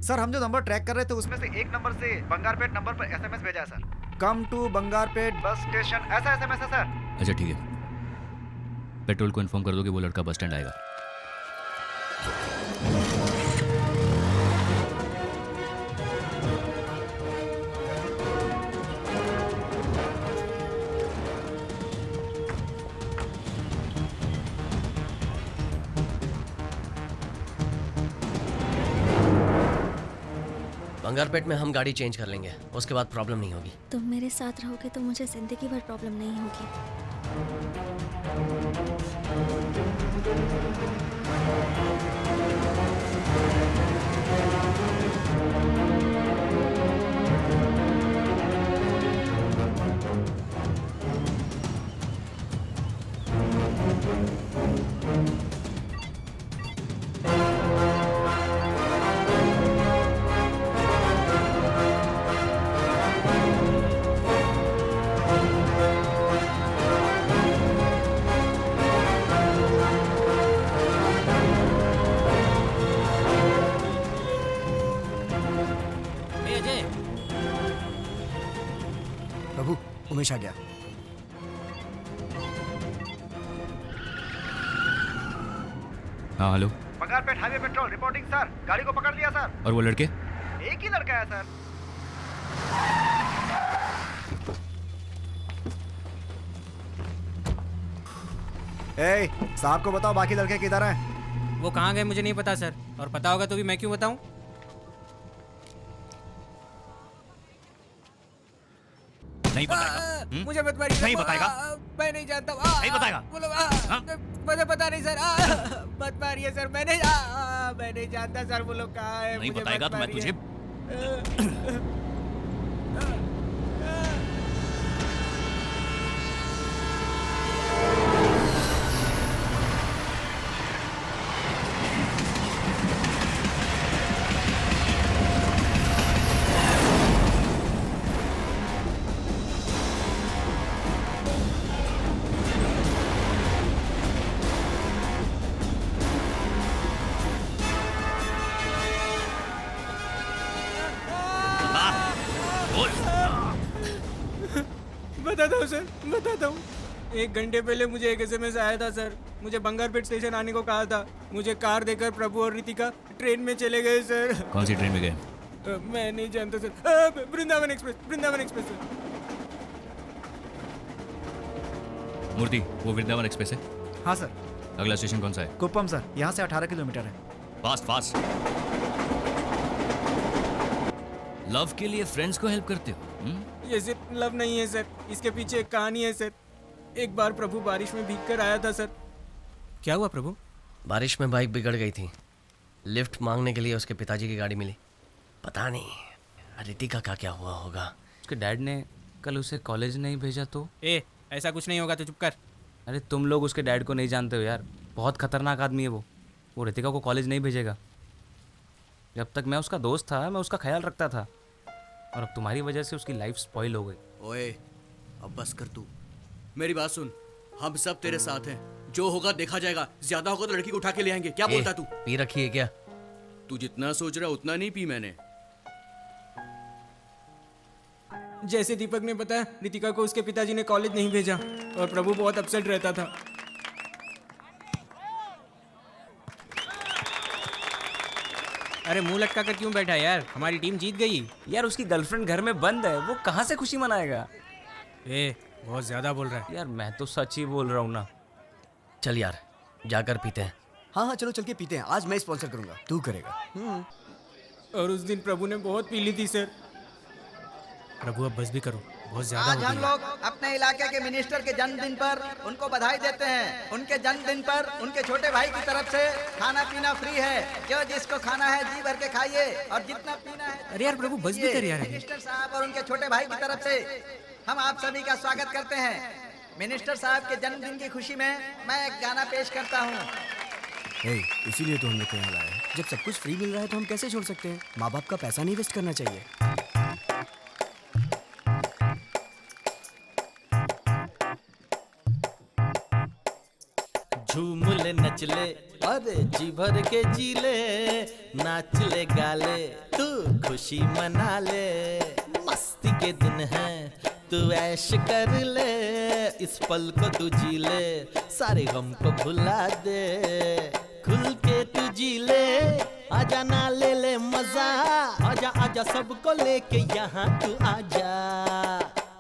सर, हम जो नंबर ट्रैक कर रहे थे उसमें से एक नंबर से बंगारपेट नंबर पर SMS भेजा है sir. Come to Bangarpet bus station, ऐसा SMS है सर। अच्छा ठीक है, पेट्रोल को इन्फॉर्म कर दो कि वो लड़का बस स्टैंड आएगा। बंगारपेट में हम गाड़ी चेंज कर लेंगे, उसके बाद प्रॉब्लम नहीं होगी। तुम मेरे साथ रहोगे तो मुझे जिंदगी भर प्रॉब्लम नहीं होगी। प्रभु, उमेश आ गया। हाँ hello. Bangarpet highway petrol reporting sir, गाड़ी को पकड़ लिया सर। और वो लड़के? एक ही लड़का है सर। ए, साहब को बताओ बाकी लड़के किधर हैं? वो कहाँ गए मुझे नहीं पता सर, और पता होगा तो भी मैं क्यों बताऊं? नहीं बताएगा? मुझे मत मारिए। नहीं बताएगा? मैं नहीं जानता। नहीं बताएगा? बोलो। मुझे पता नहीं सर। मत मारिए सर। मैं नहीं जानता सर वो लोग कहाँ है। नहीं मुझे बताएगा मत तो मैं मारिए। तुझे बताता हूँ सर, बताता हूँ। 1 घंटे पहले मुझे एक SMS आया था सर। मुझे बंगारपेट स्टेशन आने को कहा था। मुझे कार देकर प्रभु और रितिका ट्रेन में चले गए सर। कौन सी ट्रेन में गए? मैं नहीं जानता sir. Vrindavan express sir. Murthy, वो वृंदावन एक्सप्रेस है? हाँ सर। अगला स्टेशन कौन सा है? कुप्पम सर, यहाँ से 18 किलोमीटर है। Fast fast. लव के लिए फ्रेंड्स को हेल्प करते हो? ये सिर्फ लव नहीं है सर, इसके पीछे एक कहानी है सर। एक बार प्रभु बारिश में भीग कर आया था सर। क्या हुआ प्रभु? बारिश में बाइक बिगड़ गई थी। लिफ्ट मांगने के लिए उसके पिताजी की गाड़ी मिली। पता नहीं रितिका का क्या हुआ होगा। उसके डैड ने कल उसे कॉलेज नहीं भेजा तो? ऐसा कुछ नहीं होगा तो चुप कर। अरे तुम लोग उसके डैड को नहीं जानते हो यार, बहुत खतरनाक आदमी है वो रितिका को कॉलेज नहीं भेजेगा। जब तक मैं उसका दोस्त था मैं उसका ख्याल रखता था, और अब तुम्हारी वजह से उसकी लाइफ स्पॉइल हो गई। ओए अब बस कर तू, मेरी बात सुन, हम सब तेरे साथ हैं। जो होगा देखा जाएगा, ज्यादा होगा तो लड़की को उठा के ले आएंगे। क्या बोलता तू? पी रखी है क्या? तू जितना सोच रहा उतना नहीं पी मैंने। जैसे दीपक ने बताया, रितिका को उसके पिताजी ने कॉलेज नहीं भेजा और प्रभु बहुत अपसेट रहता था। अरे मुंह लटका कर क्यों बैठा यार? हमारी टीम जीत गई। यार उसकी गर्लफ्रेंड घर में बंद है, वो कहाँ से खुशी मनाएगा? बहुत ज्यादा बोल रहा है यार। मैं तो सच ही बोल रहा हूँ ना। चल यार जाकर पीते हैं। हाँ चलो चल के पीते हैं। आज मैं स्पॉन्सर करूंगा, तू करेगा। और उस दिन प्रभु ने बहुत पी ली थी सर। प्रभु अब बस भी करो, बहुत ज्यादा आज हम लोग अपने इलाके के मिनिस्टर के जन्मदिन पर उनको बधाई देते हैं। उनके जन्मदिन पर उनके छोटे भाई की तरफ से खाना पीना फ्री है। जो जिसको खाना है जी भर के खाइए और जितना पीना है। अरे यार प्रभु बस भी कर यार। मिनिस्टर साहब और उनके छोटे भाई की तरफ से हम आप सभी का स्वागत करते हैं। मिनिस्टर साहब के जन्मदिन की खुशी में मैं एक गाना पेश करता हूँ। इसीलिए तो हम लोग को यहाँ लाए हैं। जब सब कुछ फ्री मिल रहा है तो हम कैसे छोड़ सकते हैं? माँ बाप का पैसा नहीं वेस्ट करना चाहिए। झूम ले नच ले अरे जी भर के जी ले, नाच ले गाले तू खुशी मना ले। मस्ती के दिन है तू ऐश कर ले, इस पल को तू जी ले, सारे गम को भुला दे। खुल के तू जी ले, आजा ना ले ले मजा, आजा आजा सबको लेके यहाँ तू आजा।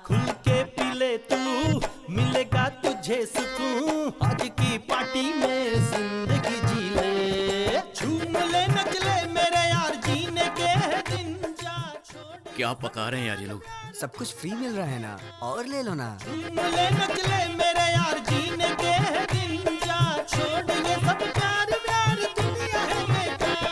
खुल के पी ले तू, मिलेगा तुझे सुकून, आज की पार्टी में जिंदगी जी ले। झूम ले नच ले मेरे यार, जीने के दिन जा छोड़। क्या पका रहे हैं यार ये लोग? सब कुछ फ्री मिल रहा है ना, और ले लो ना। झूम ले नच ले मेरे यार, जीने के दिन जा छोड़। ये सब प्यार प्यार दुनिया है बेकार।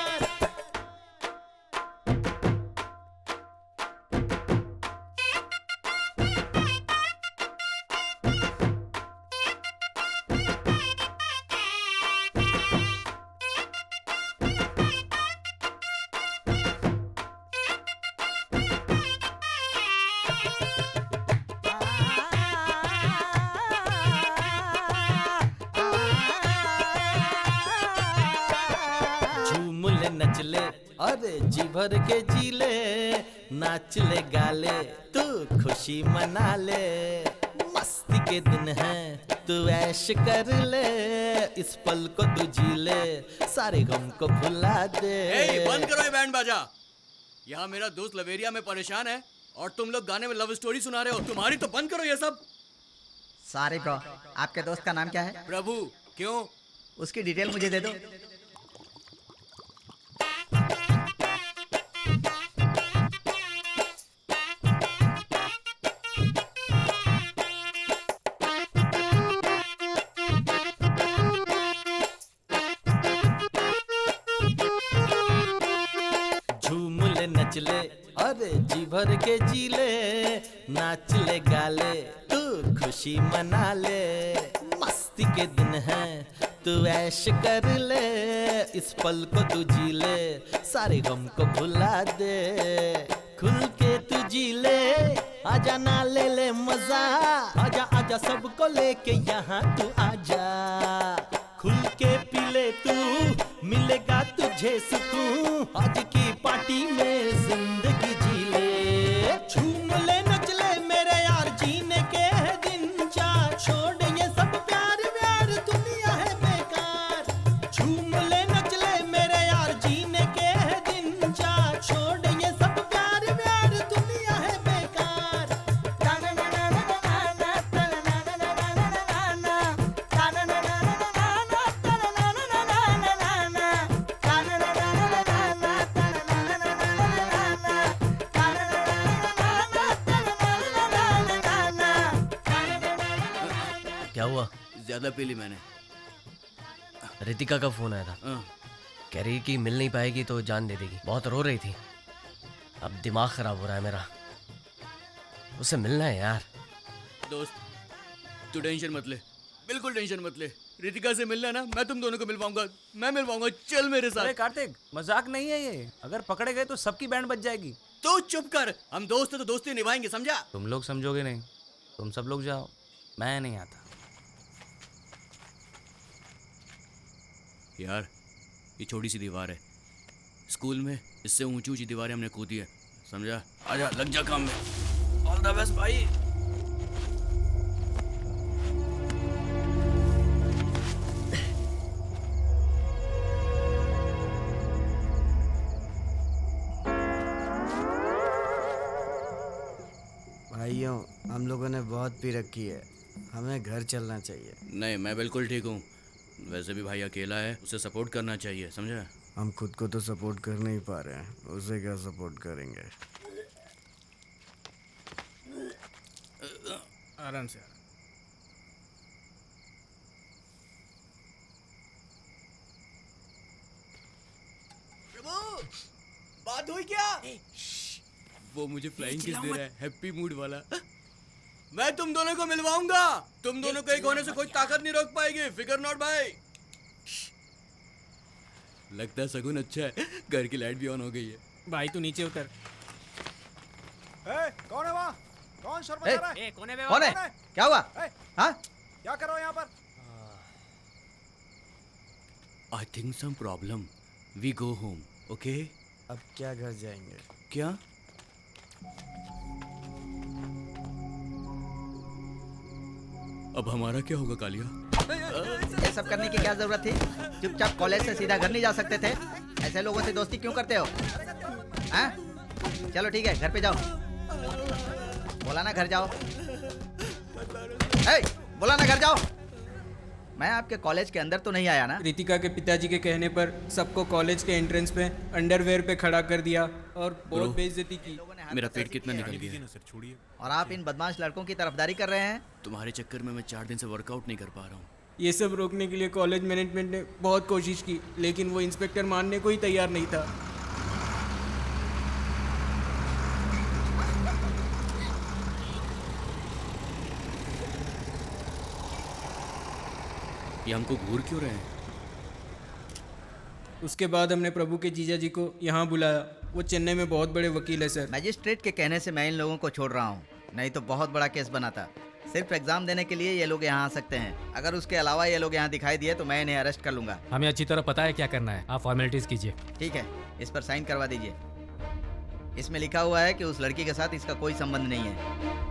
नच ले अरे जी भर के जी ले, नाच ले गाले तू खुशी मना ले। मस्ती के दिन है तू ऐश कर ले, इस पल को तू जी ले, सारे गम को भुला दे। बंद करो ये बैंड बाजा। यहाँ मेरा दोस्त लवेरिया में परेशान है और तुम लोग गाने में लव स्टोरी सुना रहे हो। तुम्हारी तो बंद करो ये सब। सॉरी ब्रो, आपके दोस्त का नाम क्या है? प्रभु। क्यों? उसकी डिटेल मुझे दे दो। नच ले अरे जी भर के जी ले, नाच ले गाले तू खुशी मना ले, मस्ती के दिन है तू ऐश कर ले, इस पल को तू जी ले, सारे गम को भुला दे, खुल के तू जी ले, आजा ना ले ले मजा, आजा आजा सबको लेके यहाँ तू आजा, खुल के पी ले तू, मिलेगा तुझे सुकून, आज की पार्टी में जिंदगी जी ले, झूम ले नच ले मेरे यार, जीने के है दिन चार, छोड़ ये सब प्यार व्यार, दुनिया है बेकार, झूम ले नच ले मेरे यार, जीने के है दिन चार, छोड़ ये सब प्यार व्यार, दुनिया है बेकार। क्या हुआ? ज्यादा पी ली मैंने। रितिका का फोन आया था, कह रही कि मिल नहीं पाएगी तो जान दे देगी, बहुत रो रही थी। अब दिमाग खराब हो रहा है मेरा, उससे मिलना है यार। दोस्त तू टेंशन मत ले, बिल्कुल टेंशन मत ले, रितिका से मिलना है ना, मैं तुम दोनों को मिलवाऊंगा, मैं मिलवाऊंगा, चल मेरे साथ। अरे कार्तिक, मजाक नहीं है ये, अगर पकड़े गए तो सबकी बैंड बज जाएगी। तो चुप कर, हम दोस्त हैं तो दोस्ती निभाएंगे, समझा? तुम लोग समझोगे नहीं, तुम सब लोग जाओ, मैं नहीं आता। यार ये छोटी सी दीवार है, स्कूल में इससे ऊंची ऊंची दीवारें हमने कूदी है, समझा? आजा लग जा काम में। ऑल द बेस्ट भाई। भाइयों हम लोगों ने बहुत पी रखी है, हमें घर चलना चाहिए। नहीं मैं बिल्कुल ठीक हूँ, वैसे भी भाई अकेला है, उसे सपोर्ट करना चाहिए, समझा? हम खुद को तो सपोर्ट कर नहीं पा रहे हैं, उसे क्या सपोर्ट करेंगे? आराम से। प्रभु बात हुई क्या? वो मुझे फ्लाइंग किस दे रहा है, हैप्पी मूड वाला। मैं तुम दोनों को मिलवाऊंगा, तुम दोनों को एक होने से कोई ताकत नहीं रोक पाएगी, फिकर नॉट भाई। लगता है सगुन अच्छा है, घर की लाइट भी ऑन हो गई है। भाई तू नीचे उतर। कौन है वहाँ? कौन शोर मचा रहा है? कौन है? कौन है? क्या हुआ? हाँ? क्या कर रहे हो यहाँ पर? I think some problem, we go home, okay? अब क्या घर जाएंगे? क्या? अब हमारा क्या होगा कालिया? ये सब करने की क्या जरूरत थी? चुपचाप कॉलेज से सीधा घर नहीं जा सकते थे? ऐसे लोगों से दोस्ती क्यों करते हो? हाँ? चलो ठीक है, घर पे जाओ। बोला ना घर जाओ। बोला ना घर जाओ। मैं आपके कॉलेज के अंदर तो नहीं आया ना? रितिका के पिताजी के कहने पर सबको कॉलेज के एंट्रेंस पे अंडरवेयर पे खड़ा कर दिया और बहुत बेइज्जती की। मेरा पेट कितना निकल गया। और आप इन बदमाश लड़कों की तरफदारी कर रहे हैं? तुम्हारे चक्कर में मैं 4 दिन से वर्कआउट नहीं कर पा रहा हूँ। ये सब रोकने के लिए कॉलेज मैनेजमेंट ने बहुत कोशिश की, लेकिन वो इंस्पेक्टर मानने को ही तैयार नहीं था। ये हमको घूर क्यों रहे हैं? उसके बाद हमने प्रभु के जीजा जी को यहाँ बुलाया, वो चेन्नई में बहुत बड़े वकील है सर। मजिस्ट्रेट के कहने से मैं इन लोगों को छोड़ रहा हूँ, नहीं तो बहुत बड़ा केस बनाता। सिर्फ एग्जाम देने के लिए ये लोग यहाँ आ सकते हैं, अगर उसके अलावा ये लोग यहाँ दिखाई दिए तो मैं इन्हें अरेस्ट कर लूंगा। हमें अच्छी तरह पता है क्या करना है, आप फॉर्मेलिटीज कीजिए। ठीक है, इस पर साइन करवा दीजिए। इसमें लिखा हुआ है कि उस लड़की के साथ इसका कोई संबंध नहीं है।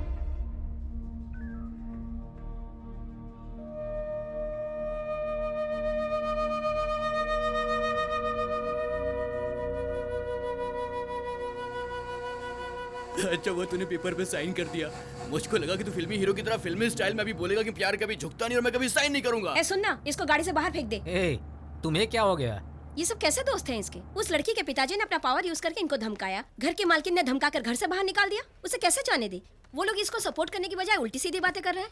अच्छा वो तूने पेपर पे साइन कर दिया, मुझको लगा कि तू फिल्मी हीरो की तरह फिल्मी स्टाइल में भी बोलेगा कि प्यार कभी झुकता नहीं और मैं कभी साइन नहीं करूंगा। ए सुनना, इसको गाड़ी से बाहर फेंक दे। ए, तुम्हें क्या हो गया? ये सब कैसे दोस्त हैं इसके? उस लड़की के पिताजी ने अपना पावर यूज करके इनको धमकाया, घर की मालकिन ने धमकाकर घर से बाहर निकाल दिया। उसे कैसे जाने दे? वो लोग इसको सपोर्ट करने की बजाय उल्टी सीधी बातें कर रहे हैं।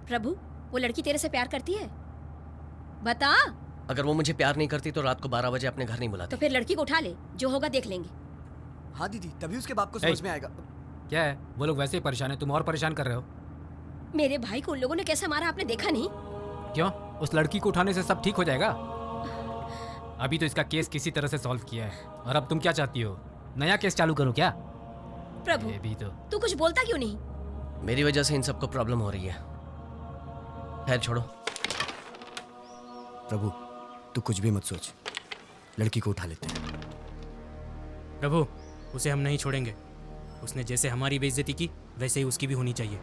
प्रभु, वो लड़की तेरे से प्यार करती है? बता। अगर वो मुझे प्यार नहीं करती तो रात को 12 बजे अपने घर नहीं बुलाती। तो फिर लड़की को उठा ले, जो होगा देख लेंगे। हाँ दीदी, तभी उसके बाप को समझ में आएगा। क्या है, वो लोग वैसे ही परेशान है, तुम और परेशान कर रहे हो। मेरे भाई को उन लोगों ने कैसे मारा आपने देखा नहीं? क्यों? उस लड़की को उठाने से सब ठीक हो जाएगा? अभी तो इसका केस किसी तरह से सॉल्व किया है, और अब तुम क्या चाहती हो, नया केस चालू करूं क्या? प्रभु, ये भी तो। तू कुछ बोलता क्यों नहीं? मेरी वजह से इन सबको प्रॉब्लम हो रही है। खैर छोड़ो। प्रभु, तू कुछ भी मत सोच, लड़की को उठा लेते हैं। प्रभु, उसे हम नहीं छोड़ेंगे। उसने जैसे हमारी बेइज्जती की वैसे ही उसकी भी होनी चाहिए।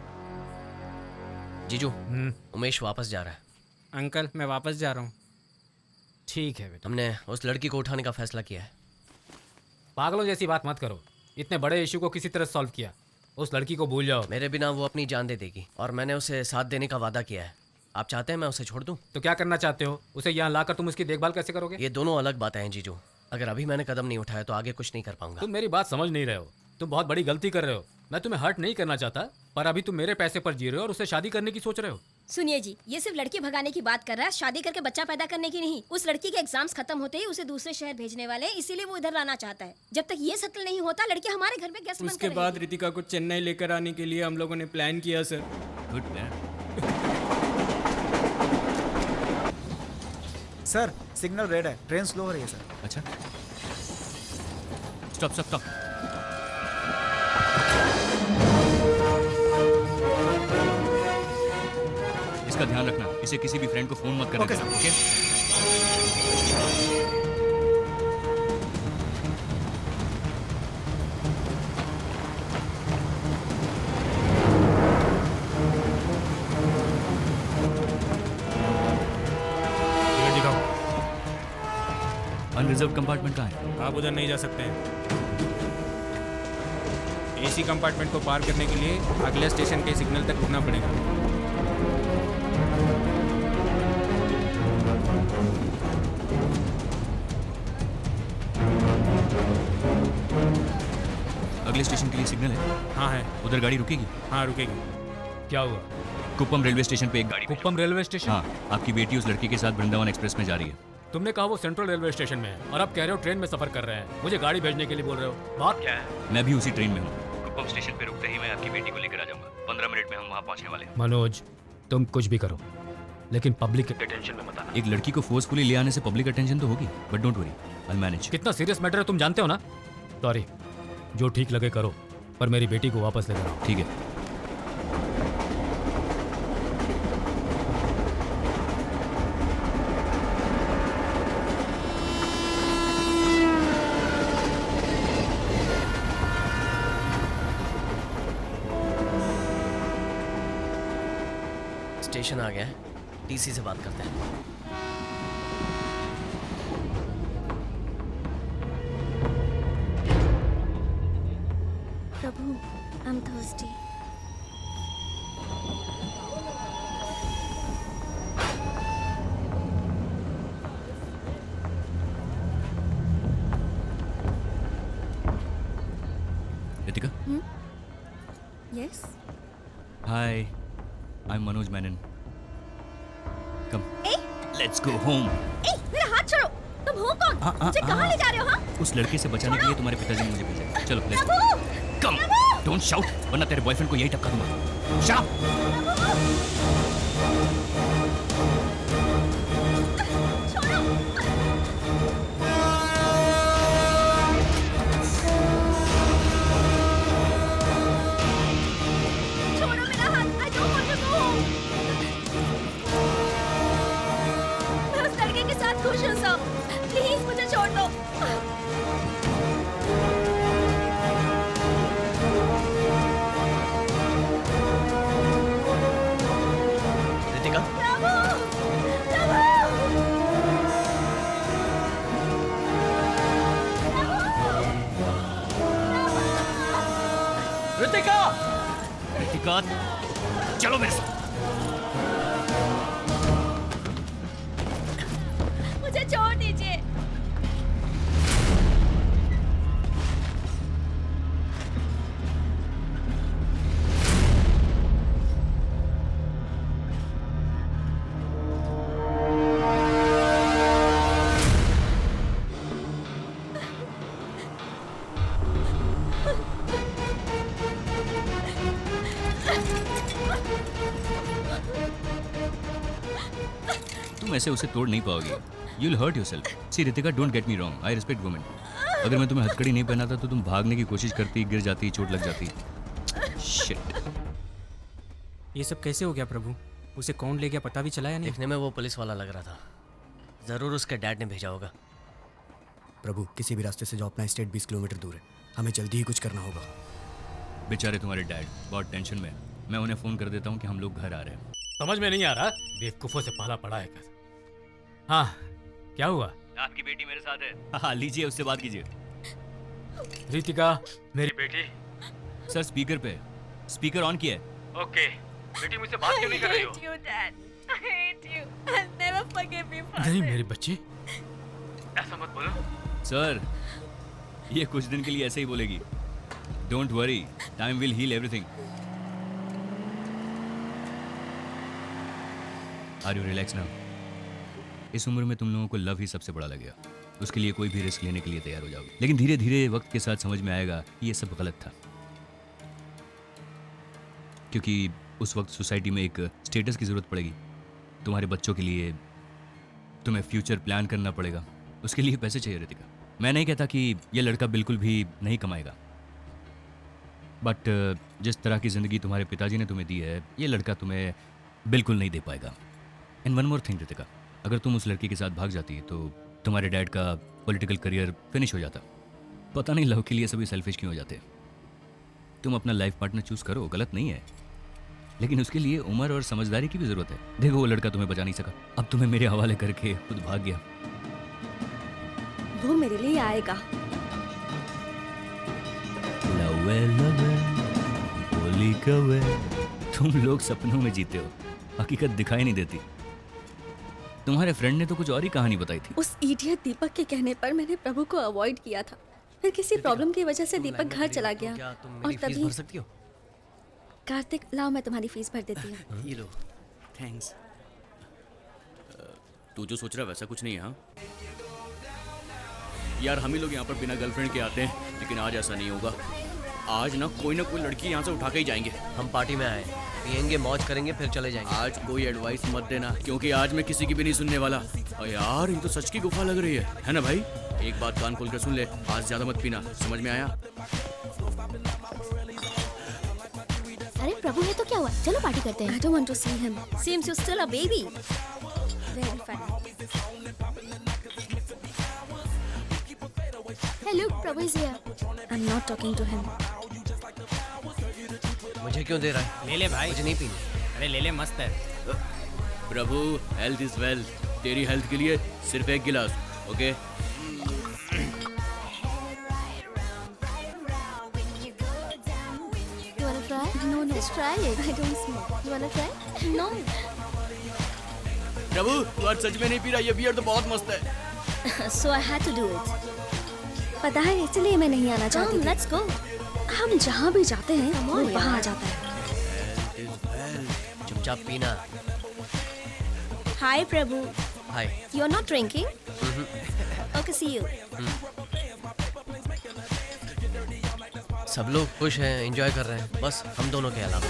जीजू, उमेश वापस जा रहा है। अंकल, मैं वापस जा रहा हूँ। ठीक है बेटा। हमने उस लड़की को उठाने का फैसला किया है। पागलों जैसी बात मत करो, इतने बड़े इशू को किसी तरह सॉल्व किया। उस लड़की को भूल जाओ। मेरे बिना वो अपनी जान दे देगी, और मैंने उसे साथ देने का वादा किया है। आप चाहते हैं मैं उसे छोड़ दूं? तो क्या करना चाहते हो? उसे यहाँ लाकर तुम उसकी देखभाल कैसे करोगे? ये दोनों अलग बातें हैं जीजू। अगर अभी मैंने कदम नहीं उठाया तो आगे कुछ नहीं कर पाऊंगा। तुम मेरी बात समझ नहीं रहे हो, तुम बहुत बड़ी गलती कर रहे हो। मैं तुम्हें हर्ट नहीं करना चाहता, पर अभी तुम मेरे पैसे पर जी रहे हो और उससे शादी करने की सोच रहे हो। सुनिए जी, ये सिर्फ लड़की भगाने की बात कर रहा है, शादी करके बच्चा पैदा करने की नहीं। उस लड़की के एग्जाम्स खत्म होते ही उसे दूसरे शहर भेजने वाले हैं, इसीलिए वो इधर लाना चाहता है। जब तक ये सेटल नहीं होता, लड़की हमारे घर में गेस्ट बनकर उसके बाद रितिका को चेन्नई लेकर आने के लिए हम लोगों ने प्लान किया sir. Good plan. Sir, signal red है, ट्रेन स्लो हो रही है सर। अच्छा, स्टॉप स्टॉप स्टॉप। इसका ध्यान रखना, इसे किसी भी फ्रेंड को फोन मत करना। Okay sir. Okay? Unreserve compartment कहाँ है? आप उधर नहीं जा सकते हैं। एसी कंपार्टमेंट को पार करने के लिए अगले स्टेशन के सिग्नल तक रुकना पड़ेगा। अगले स्टेशन के लिए सिग्नल है? हाँ है। उधर गाड़ी रुकेगी? हाँ रुकेगी। क्या हुआ? कुप्पम रेलवे स्टेशन पे एक गाड़ी। Kuppam railway station? हाँ, आपकी बेटी उस लड़की के साथ वृंदावन एक्सप्रेस में जा रही है। तुमने कहा वो सेंट्रल रेलवे स्टेशन में है, और अब कह रहे हो ट्रेन में सफर कर रहे हैं। मुझे गाड़ी भेजने के लिए बोल रहे हो, बात क्या है? मैं भी उसी ट्रेन में हूँ। कुप्पम स्टेशन पे रुकते ही मैं आपकी बेटी को लेकर आ जाऊंगा। 15 मिनट में हम वहाँ पहुँचने वाले हैं। मनोज, तुम कुछ भी करो, लेकिन पब्लिक अटेंशन में मत आना। एक लड़की को फोर्सफुली ले आने से पब्लिक अटेंशन तो होगी, but don't worry, I manage. कितना सीरियस मैटर है तुम जानते हो ना। सॉरी, जो ठीक लगे करो, पर मेरी बेटी को वापस लेकर आओ। ठीक है। स्टेशन आ गया है, टीसी से बात करते हैं। Prabhu, I am thirsty. Ritika? Yes. Hi, I am Manoj Menon. Come, ए, लेट्स गो होम। ए, मेरा हाथ छोड़ो। तुम हो कौन? मुझे कहाँ ले जा रहे हो? हाँ? उस लड़के से बचाने के लिए तुम्हारे पिताजी ने मुझे भेजा। चलो let's go. Prabhu! Come, don't shout, वरना तेरे बॉयफ्रेंड को यही टपका दूंगा। शाउट। छोड़ो मेरा हाथ। I don't want to go home. मैं उस लड़के के साथ खुश हूँ सब। प्लीज मुझे छोड़ दो। रितिका? प्रभु! प्रभु! रितिका! रितिका, चलो मेरे साथ। मुझे छोड़ दीजिए। ऐसे उसे तोड़ नहीं पाओगी. You'll hurt yourself. See Ritika, don't get me wrong. I respect women. अगर मैं तुम्हें हथकड़ी नहीं पहनाता तो तुम भागने की कोशिश करती, गिर जाती, चोट लग जाती. Shit. ये सब कैसे हो गया प्रभु? उसे कौन ले गया पता भी चला या नहीं? दिखने में वो पुलिस वाला लग रहा था. जरूर उसके डैड ने भेजा होगा. प्रभु, किसी भी रास्ते से जाओ, अपना स्टेट 20 किलोमीटर दूर है. हमें जल्दी ही कुछ करना होगा. बेचारे तुम्हारे डैड बहुत टेंशन में. मैं उन्हें फोन कर देता हूँ कि हम लोग घर आ रहे हैं. समझ में नहीं आ रहा, बेवकूफों से पाला पड़ा है. हाँ, क्या हुआ? आपकी बेटी मेरे साथ है. हाँ, लीजिए, उससे बात कीजिए. रितिका, मेरी बेटी. सर स्पीकर पे. स्पीकर ऑन किया है. ओके. बेटी मुझसे बात क्यों नहीं कर रही हो? नहीं मेरी बच्ची, ऐसा मत बोलो. सर, ये कुछ दिन के लिए ऐसे ही बोलेगी. Don't worry, time will heal everything. Are you relax now? इस उम्र में तुम लोगों को लव ही सबसे बड़ा लगेगा. उसके लिए कोई भी रिस्क लेने के लिए तैयार हो जाओगे. लेकिन धीरे धीरे वक्त के साथ समझ में आएगा कि ये सब गलत था. क्योंकि उस वक्त सोसाइटी में एक स्टेटस की ज़रूरत पड़ेगी. तुम्हारे बच्चों के लिए तुम्हें फ्यूचर प्लान करना पड़ेगा. उसके लिए पैसे चाहिए रितिका. मैं नहीं कहता कि ये लड़का बिल्कुल भी नहीं कमाएगा, बट जिस तरह की ज़िंदगी तुम्हारे पिताजी ने तुम्हें दी है, ये लड़का तुम्हें बिल्कुल नहीं दे पाएगा. And one more thing Ritika, अगर तुम उस लड़की के साथ भाग जाती तो तुम्हारे डैड का पॉलिटिकल करियर फिनिश हो जाता. पता नहीं लव के लिए सभी सेल्फिश क्यों हो जाते. तुम अपना लाइफ पार्टनर चूज करो, गलत नहीं है, लेकिन उसके लिए उम्र और समझदारी की भी जरूरत है. देखो, वो लड़का तुम्हें बचा नहीं सका, अब तुम्हें मेरे हवाले करके खुद भाग गया. वो मेरे लिए आएगा. लवे लवे बोली कवे. तुम लोग सपनों में जीते हो, हकीकत दिखाई नहीं देती. तुम्हारे फ्रेंड ने तो कुछ और ही कहानी बताई थी. उस इडियट दीपक के कहने पर मैंने प्रभु को अवॉइड किया था. फिर किसी प्रॉब्लम की वजह से दीपक घर चला गया और तभी. भर सकती हो? कार्तिक, लाओ मैं तुम्हारी फीस भर देती हूँ. ये लो. थैंक्स. तू जो सोच रहा है वैसा कुछ नहीं है. हाँ यार, हम ही लोग यहाँ पर बिना गर्लफ्रेंड के आते हैं, लेकिन आज ऐसा नहीं होगा. आज ना कोई लड़की यहाँ से उठा के ही जाएंगे. हम पार्टी में आए, पियेंगे, मौज करेंगे, फिर चले जाएंगे. आज कोई एडवाइस मत देना, क्योंकि आज मैं किसी की भी नहीं सुनने वाला. और यार, ये तो सच की गुफा लग रही है ना भाई? एक बात कान खोल कर सुन ले, आज ज्यादा मत पीना, समझ में आया? अरे प्रभु है तो क्या हुआ? चलो पार्टी करते हैं. I don't want to see him. Seems you're still a baby. Very funny. Hey look, Prabhu is here. I'm not talking to him. मुझे क्यों दे रहा है? ले ले भाई. मुझे नहीं पीनी. अरे ले ले, मस्त है. प्रभु, हेल्थ इज वेल्थ. तेरी हेल्थ के लिए सिर्फ एक गिलास. Okay? You wanna try? No, just try it. I don't smoke. You wanna try? No. प्रभु, तू आज सच में नहीं पी रहा. ये बियर तो बहुत मस्त है. So I had to do it. पता है, इसलिए मैं नहीं आना चाहती. Let's go. हम जहाँ भी जाते हैं वो वहाँ आ जाता है. चुपचाप पीना. Hi Prabhu. Hi. You're not drinking? Okay, see you. सब लोग खुश हैं, एंजॉय कर रहे हैं, बस हम दोनों के अलावा.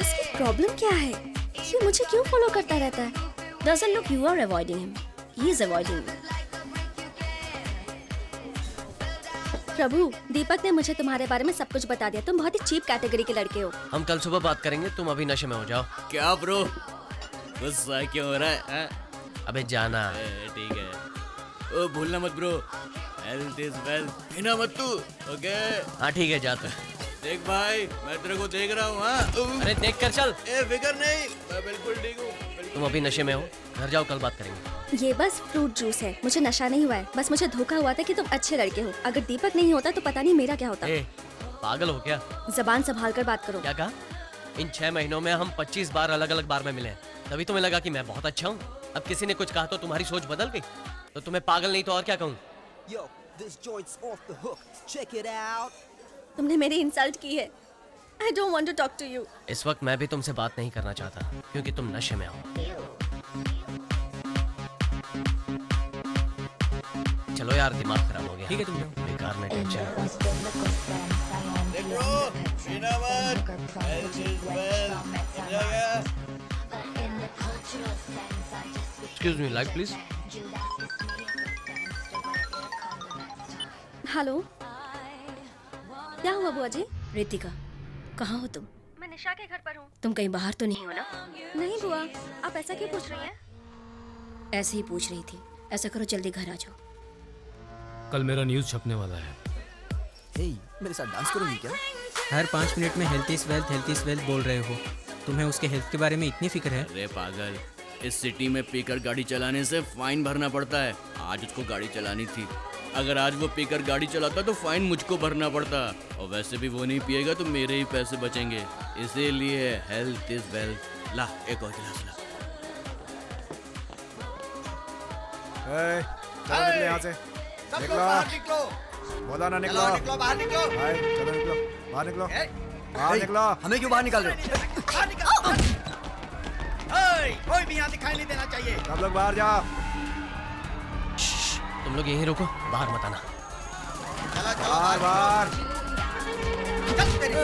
इसकी प्रॉब्लम क्या है? ये मुझे क्यों फॉलो करता रहता है? Doesn't look you are avoiding him. He is avoiding you. प्रभु, दीपक ने मुझे तुम्हारे बारे में सब कुछ बता दिया. तुम बहुत ही चीप कैटेगरी के लड़के हो. हम कल सुबह बात करेंगे, तुम अभी नशे में हो जाओ. क्या ब्रो, गुस्सा क्यों हो रहा है? अबे जाना. ठीक है. ओ भूलना मत ब्रो, हेल्थ इज वेल्थ. पीना मत तू. ओके? हाँ ठीक है, जाता. देख भाई, मैं तेरे को देख रहा हूँ. हाँ, अरे देख कर चल. फिकर नहीं, मैं बिल्कुल ठीक हूँ. तुम अभी नशे में हो, घर जाओ, कल बात करेंगे. ये बस फ्रूट जूस है. मुझे नशा नहीं हुआ है, बस मुझे धोखा हुआ था कि तुम अच्छे लड़के हो. अगर दीपक नहीं होता तो पता नहीं मेरा क्या होता. पागल हो क्या? जबान संभाल कर बात करो. क्या कहा? इन 6 महीनों में हम 25 बार अलग अलग बार में मिले हैं. तभी तुम्हें लगा कि मैं बहुत अच्छा हूँ. अब किसी ने कुछ कहा तो तुम्हारी सोच बदल गई. तो तुम्हें पागल नहीं तो और क्या कहूँ? तुमने मेरी इंसल्ट की है. I don't want to talk to you. इस वक्त मैं भी तुमसे बात नहीं करना चाहता क्योंकि तुम नशे में हो. चलो यार, दिमाग खराब हो गया. ठीक है, तुम बेकार में tension. Excuse me, light please. Hello, क्या हुआ बुआ जी? रितिका, कहाँ हो तुम? मैं निशा के घर पर हूँ। तुम कहीं बाहर तो नहीं हो ना? नहीं बुआ, आप ऐसा क्यों पूछ रही हैं? ऐसे ही पूछ रही थी। ऐसा करो, जल्दी घर आ जाओ। कल मेरा न्यूज़ छपने वाला है। मेरे साथ डांस करोगी क्या? हर 5 मिनट में हेल्थ इज वेल्थ बोल रहे हो। तुम्हें उसके हेल्थ के बारे में इतनी फिक्र है? अरे पागल, इस सिटी में पीकर गाड़ी चलाने से फाइन भरना पड़ता है। आज उसको गाड़ी चलानी थी। अगर आज वो पीकर गाड़ी चलाता तो फाइन मुझको भरना पड़ता, और वैसे भी वो नहीं पिएगा तो मेरे ही पैसे बचेंगे। इसीलिए हेल्थ इज वेल्थ। ला एक और गिलास ला। चलो निकलो यहाँ से। सब लोग निकलो। बाहर निकलो। बोला ना निकलो। चलो निकलो, बाहर निकलो। भाई चलो निकलो, बाहर निकलो, बाहर निकलो। हमें क्यों बाहर निकाल रहे हो? बाहर निकलो। कोई भी यहाँ दिखाई नहीं देना चाहिए। सब लोग बाहर जाओ। तुम लोग यहीं रुको, बाहर मत आना। चलो चलो बाहर बाहर। चल तेरी।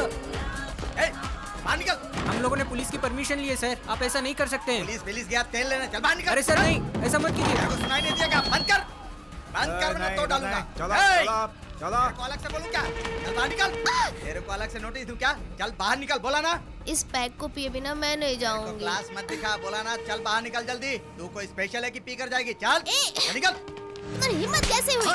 बाहर निकल। हम लोगों ने पुलिस की परमिशन ली है सर, आप ऐसा नहीं कर सकते हैं। पुलिस गया तेल लेने। चल बाहर निकल। अरे सर नहीं, ऐसा मत कीजिए। तेरे को सुनाई नहीं दिया क्या? बंद कर वरना तो डालूंगा। चलो ए! चलो चलो। तेरे को अलग से बोलूं क्या? चल बाहर निकल। तेरे को अलग से नोटिस दूं क्या? चल बाहर निकल, बोला ना। इस पैक को पिए बिना मैं नहीं तो जाऊंगी। क्लास मत दिखा, बोला ना। चल बाहर निकल जल्दी। तू कोई स्पेशल है कि पी कर जाएगी? चल निकल। पर हिम्मत कैसे हुई?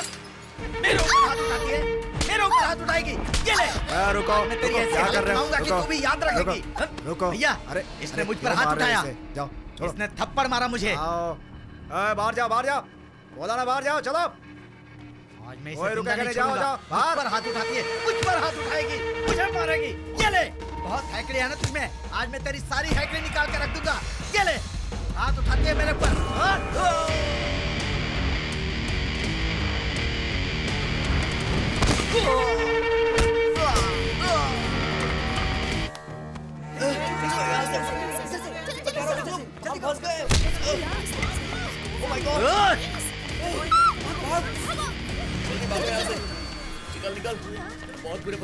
मेरे ऊपर हाथ उठाती है, मेरे ऊपर हाथ उठाएगी। ये ले। रुको, मैं तेरी रुको, ऐसी क्या हालत कर रहे हो? बनाऊंगा कि रुको, तू भी याद रखेगी। रुको। भैया, अरे इसने मुझ पर क्यों हाथ मार रहे हो उठाया। इसे? जाओ चलो। इसने थप्पड़ मारा मुझे। आओ। बाहर जाओ, बाहर जाओ। बोला ना बाहर जाओ, चलो। आज मैं ओए, इसे रुका जिंदा नहीं करे, जाओ, छोड़ूंगा। जाओ, मुझ बाहर। पर हाथ उठाती है, मुझ पर हाथ उठाएगी, मुझे मारेगी। ये ले। बहुत हैकड़ी है ना तुझमें। आज मैं तेरी सारी हैकड़ी निकाल के रख दूंगा। ये ले। हाथ उठाती है मेरे ऊपर।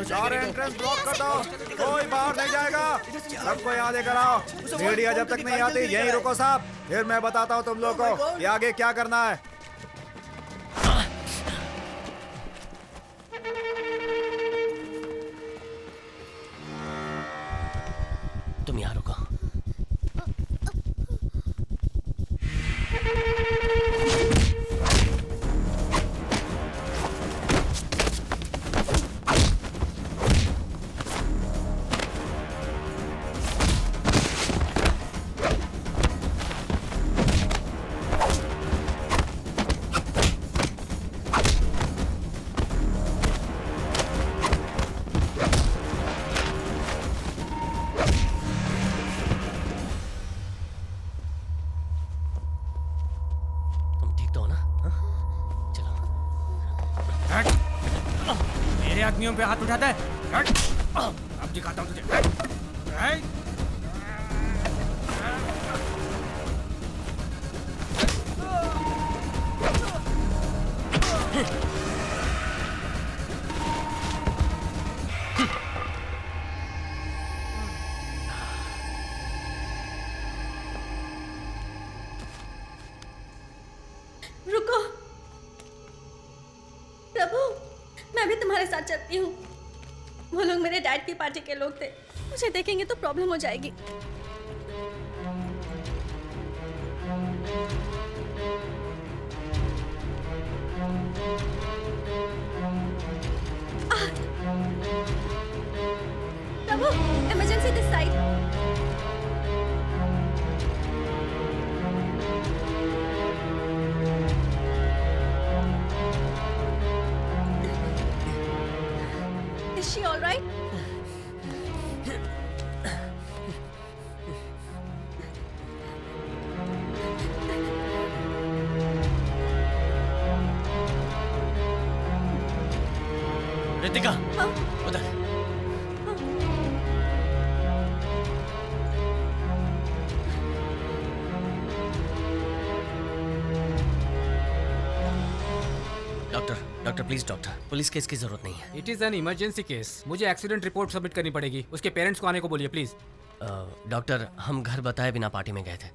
चार एंट्रेंस ब्लॉक कर दो, कोई बाहर नहीं जाएगा। सबको यहाँ लेकर आओ। मीडिया जब तक नहीं आती यहीं रुको साहब, फिर मैं बताता हूँ तुम लोग को कि आगे क्या करना है। तुम यहाँ रुको। मेरे आदमियों पे हाथ उठाता है। अब दिखाता हूँ तुझे। रुको प्रभु, मैं भी तुम्हारे साथ चलती हूँ। वो लोग मेरे डैड की पार्टी के लोग थे, मुझे देखेंगे तो प्रॉब्लम हो जाएगी। Prabhu, emergency this side. Is she all right? Ritika, उधर। Doctor, doctor please doctor, police case की जरूरत नहीं है। It is an emergency case. मुझे एक्सीडेंट रिपोर्ट सबमिट करनी पड़ेगी। उसके पेरेंट्स को आने को बोलिए प्लीज़। डॉक्टर, हम घर बताए बिना पार्टी में गए थे।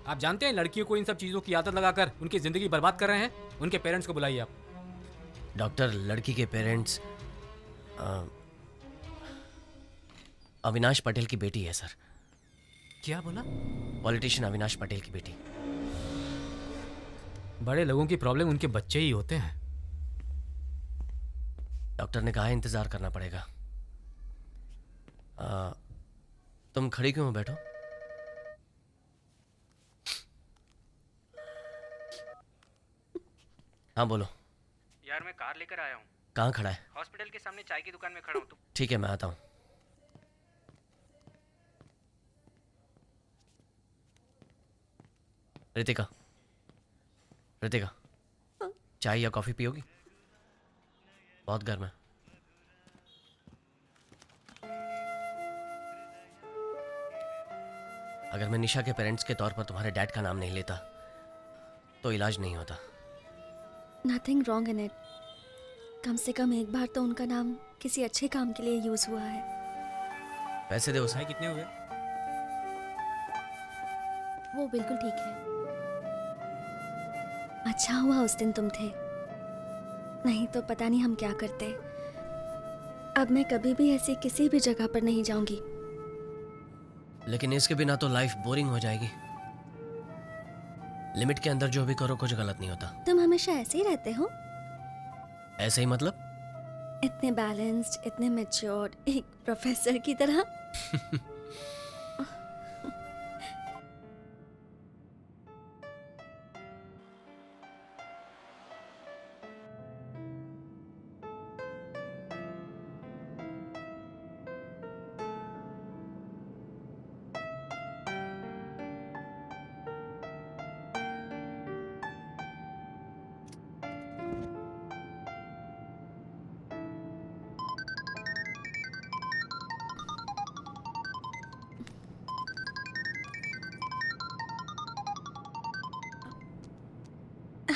आप जानते हैं लड़कियों को इन सब चीज़ों की आदत लगाकर उनकी ज़िंदगी बर्बाद कर रहे हैं। उनके पेरेंट्स को बुलाइए आप। डॉक्टर, लड़की के पेरेंट्स अविनाश पटेल की बेटी है सर। क्या बोला? पॉलिटिशियन अविनाश पटेल की बेटी। बड़े लोगों की प्रॉब्लम उनके बच्चे ही होते हैं। डॉक्टर ने कहा है इंतजार करना पड़ेगा। तुम खड़ी क्यों हो? बैठो। हाँ बोलो। यार मैं कार लेकर आया हूँ। कहाँ खड़ा है? हॉस्पिटल के सामने चाय की दुकान में खड़ा हूँ। ठीक है, मैं आता हूँ। रितिका, रितिका, चाय या कॉफी पियोगी? बहुत गर्म है। अगर मैं निशा के पेरेंट्स के तौर पर तुम्हारे डैड का नाम नहीं लेता तो इलाज नहीं होता। Nothing wrong in it. कम से कम एक बार तो उनका नाम किसी अच्छे काम के लिए यूज हुआ है। पैसे दे उसे। कितने हुए? वो बिल्कुल ठीक है। अच्छा हुआ उस दिन तुम थे, नहीं तो पता नहीं हम क्या करते। अब मैं कभी भी ऐसी किसी भी जगह पर नहीं जाऊंगी। लेकिन इसके बिना तो लाइफ बोरिंग हो जाएगी। लिमिट के अंदर जो भी करो कुछ गलत नहीं होता। तुम हमेशा ऐसे ही रहते हो? ऐसे ही मतलब? इतने बैलेंस्ड, इतने मैच्योर्ड, एक प्रोफेसर की तरह।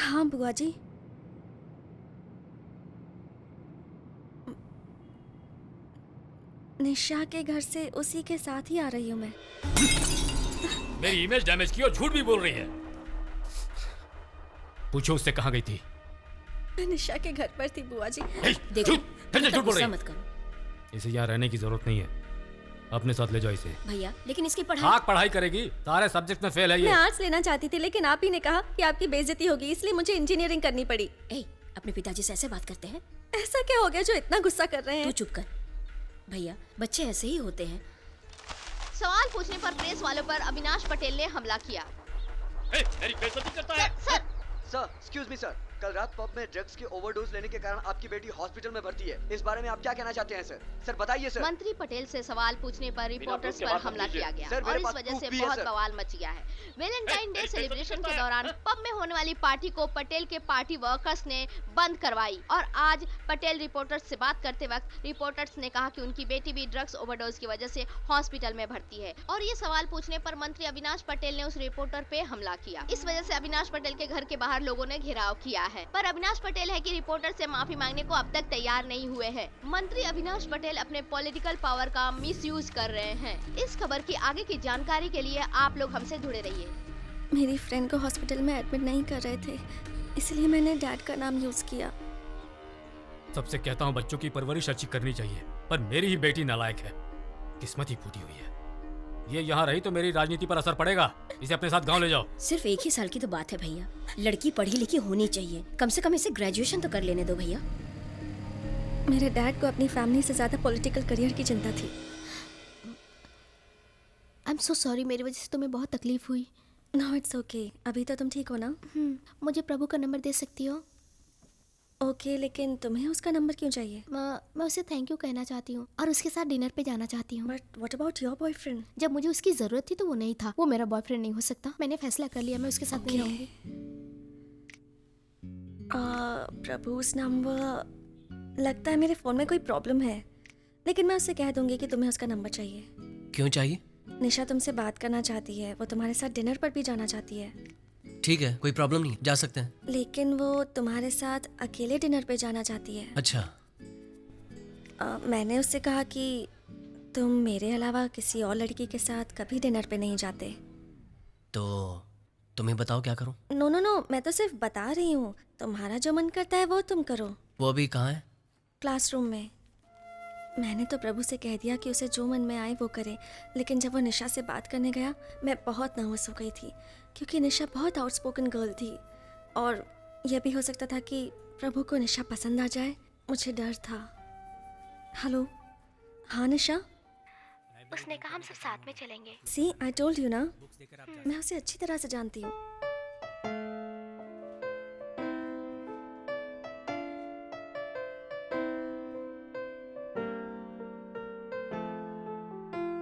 हाँ बुआ जी। निशा के घर से उसी के साथ ही आ रही हूँ मैं। मेरी इमेज डैमेज की और झूठ भी बोल रही है। पूछो उससे कहाँ गई थी? मैं निशा के घर पर थी बुआ जी। देखो, झूठ बोल रही है। मत करो। इसे यहाँ रहने की जरूरत नहीं है। अपने साथ ले जाओ इसे। भैया लेकिन इसकी पढ़ाई। हाँ पढ़ाई करेगी, सारे सब्जेक्ट में फेल है ये। मैं आर्ट्स लेना चाहती थी लेकिन आप ही ने कहा कि आपकी बेइज्जती होगी, इसलिए मुझे इंजीनियरिंग करनी पड़ी। अपने पिताजी से ऐसे बात करते हैं? ऐसा क्या हो गया जो इतना गुस्सा कर रहे हैं? तू चुप कर। भैया बच्चे ऐसे ही होते हैं। सवाल पूछने पर प्रेस वालों पर अविनाश पटेल ने हमला किया। मेरी बेइज्जती करता है। सर, एक्सक्यूज मी सर, कल रात पब में ड्रग्स की ओवरडोज लेने के कारण आपकी बेटी हॉस्पिटल में भर्ती है। इस बारे में आप क्या कहना चाहते हैं सर? सर बताइए सर। मंत्री पटेल से सवाल पूछने पर रिपोर्टर्स पर हमला किया गया सर, और इस वजह से बहुत बवाल मच गया है। वैलेंटाइन डे सेलिब्रेशन के दौरान पब में होने वाली पार्टी को पटेल के पार्टी वर्कर्स ने बंद करवाई और आज पटेल रिपोर्टर्स से बात करते वक्त रिपोर्टर्स ने कहा कि उनकी बेटी भी ड्रग्स ओवरडोज की वजह से हॉस्पिटल में भर्ती है और ये सवाल पूछने पर मंत्री अविनाश पटेल ने उस रिपोर्टर पे हमला किया। इस वजह से अविनाश पटेल के घर के बाहर लोगों ने घेराव किया है, पर अविनाश पटेल है कि रिपोर्टर से माफी मांगने को अब तक तैयार नहीं हुए हैं। मंत्री अविनाश पटेल अपने पॉलिटिकल पावर का मिसयूज कर रहे हैं। इस खबर की आगे की जानकारी के लिए आप लोग हमसे जुड़े रहिए। मेरी फ्रेंड को हॉस्पिटल में एडमिट नहीं कर रहे थे, इसलिए मैंने डैड का नाम यूज किया। सबसे कहता हूँ बच्चों की परवरिश अच्छी करनी चाहिए, पर मेरी ही बेटी नालायक है, किस्मत ही फूटी हुई है। ये यहाँ रही तो मेरी राजनीति पर असर पड़ेगा। इसे अपने साथ गांव ले जाओ। सिर्फ 1 ही साल की तो बात है भैया। लड़की पढ़ी लिखी होनी चाहिए, कम से कम इसे ग्रेजुएशन तो कर लेने दो भैया। मेरे डैड को अपनी फैमिली से ज्यादा पॉलिटिकल करियर की चिंता थी। आई एम सो सॉरी, मेरी वजह से तुम्हें बहुत तकलीफ हुई। No it's okay. अभी तो तुम ठीक हो ना? मुझे प्रभु का नंबर दे सकती हो? ओके, लेकिन तुम्हें उसका नंबर क्यों चाहिए? मैं उसे थैंक यू कहना चाहती हूँ और उसके साथ डिनर पे जाना चाहती हूँ। But what about your boyfriend? जब मुझे उसकी जरूरत थी तो वो नहीं था। वो मेरा बॉयफ्रेंड नहीं हो सकता। मैंने फैसला कर लिया, मैं उसके साथ नहीं रहूंगी। प्रभु's नंबर, लगता है मेरे फोन में कोई प्रॉब्लम है, लेकिन मैं उससे कह दूंगी कि तुम्हें उसका नंबर चाहिए। क्यों चाहिए? निशा तुमसे बात करना चाहती है, वो तुम्हारे साथ डिनर पर भी जाना चाहती है। ठीक है, कोई प्रॉब्लम नहीं, जा सकते हैं। लेकिन वो तुम्हारे साथ अकेले डिनर पे जाना चाहती है। अच्छा, मैंने उससे कहा कि तुम मेरे अलावा किसी और लड़की के साथ कभी डिनर पे नहीं जाते। तो तुम्हें बताओ क्या करूं? नो नो नो, मैं तो सिर्फ बता रही हूँ, तुम्हारा जो मन करता है वो तुम करो। वो अभी कहाँ है? क्लासरूम में। मैंने तो प्रभु से कह दिया कि उसे जो मन में आए वो करे, लेकिन जब वो निशा से बात करने गया मैं बहुत नर्वस हो गई थी, क्योंकि निशा बहुत आउटस्पोकन गर्ल थी और यह भी हो सकता था कि प्रभु को निशा पसंद आ जाए। मुझे डर था। हेलो, हाँ निशा। उसने कहा हम सब साथ में चलेंगे। सी, आई टोल्ड यू ना, मैं उसे अच्छी तरह से जानती हूँ।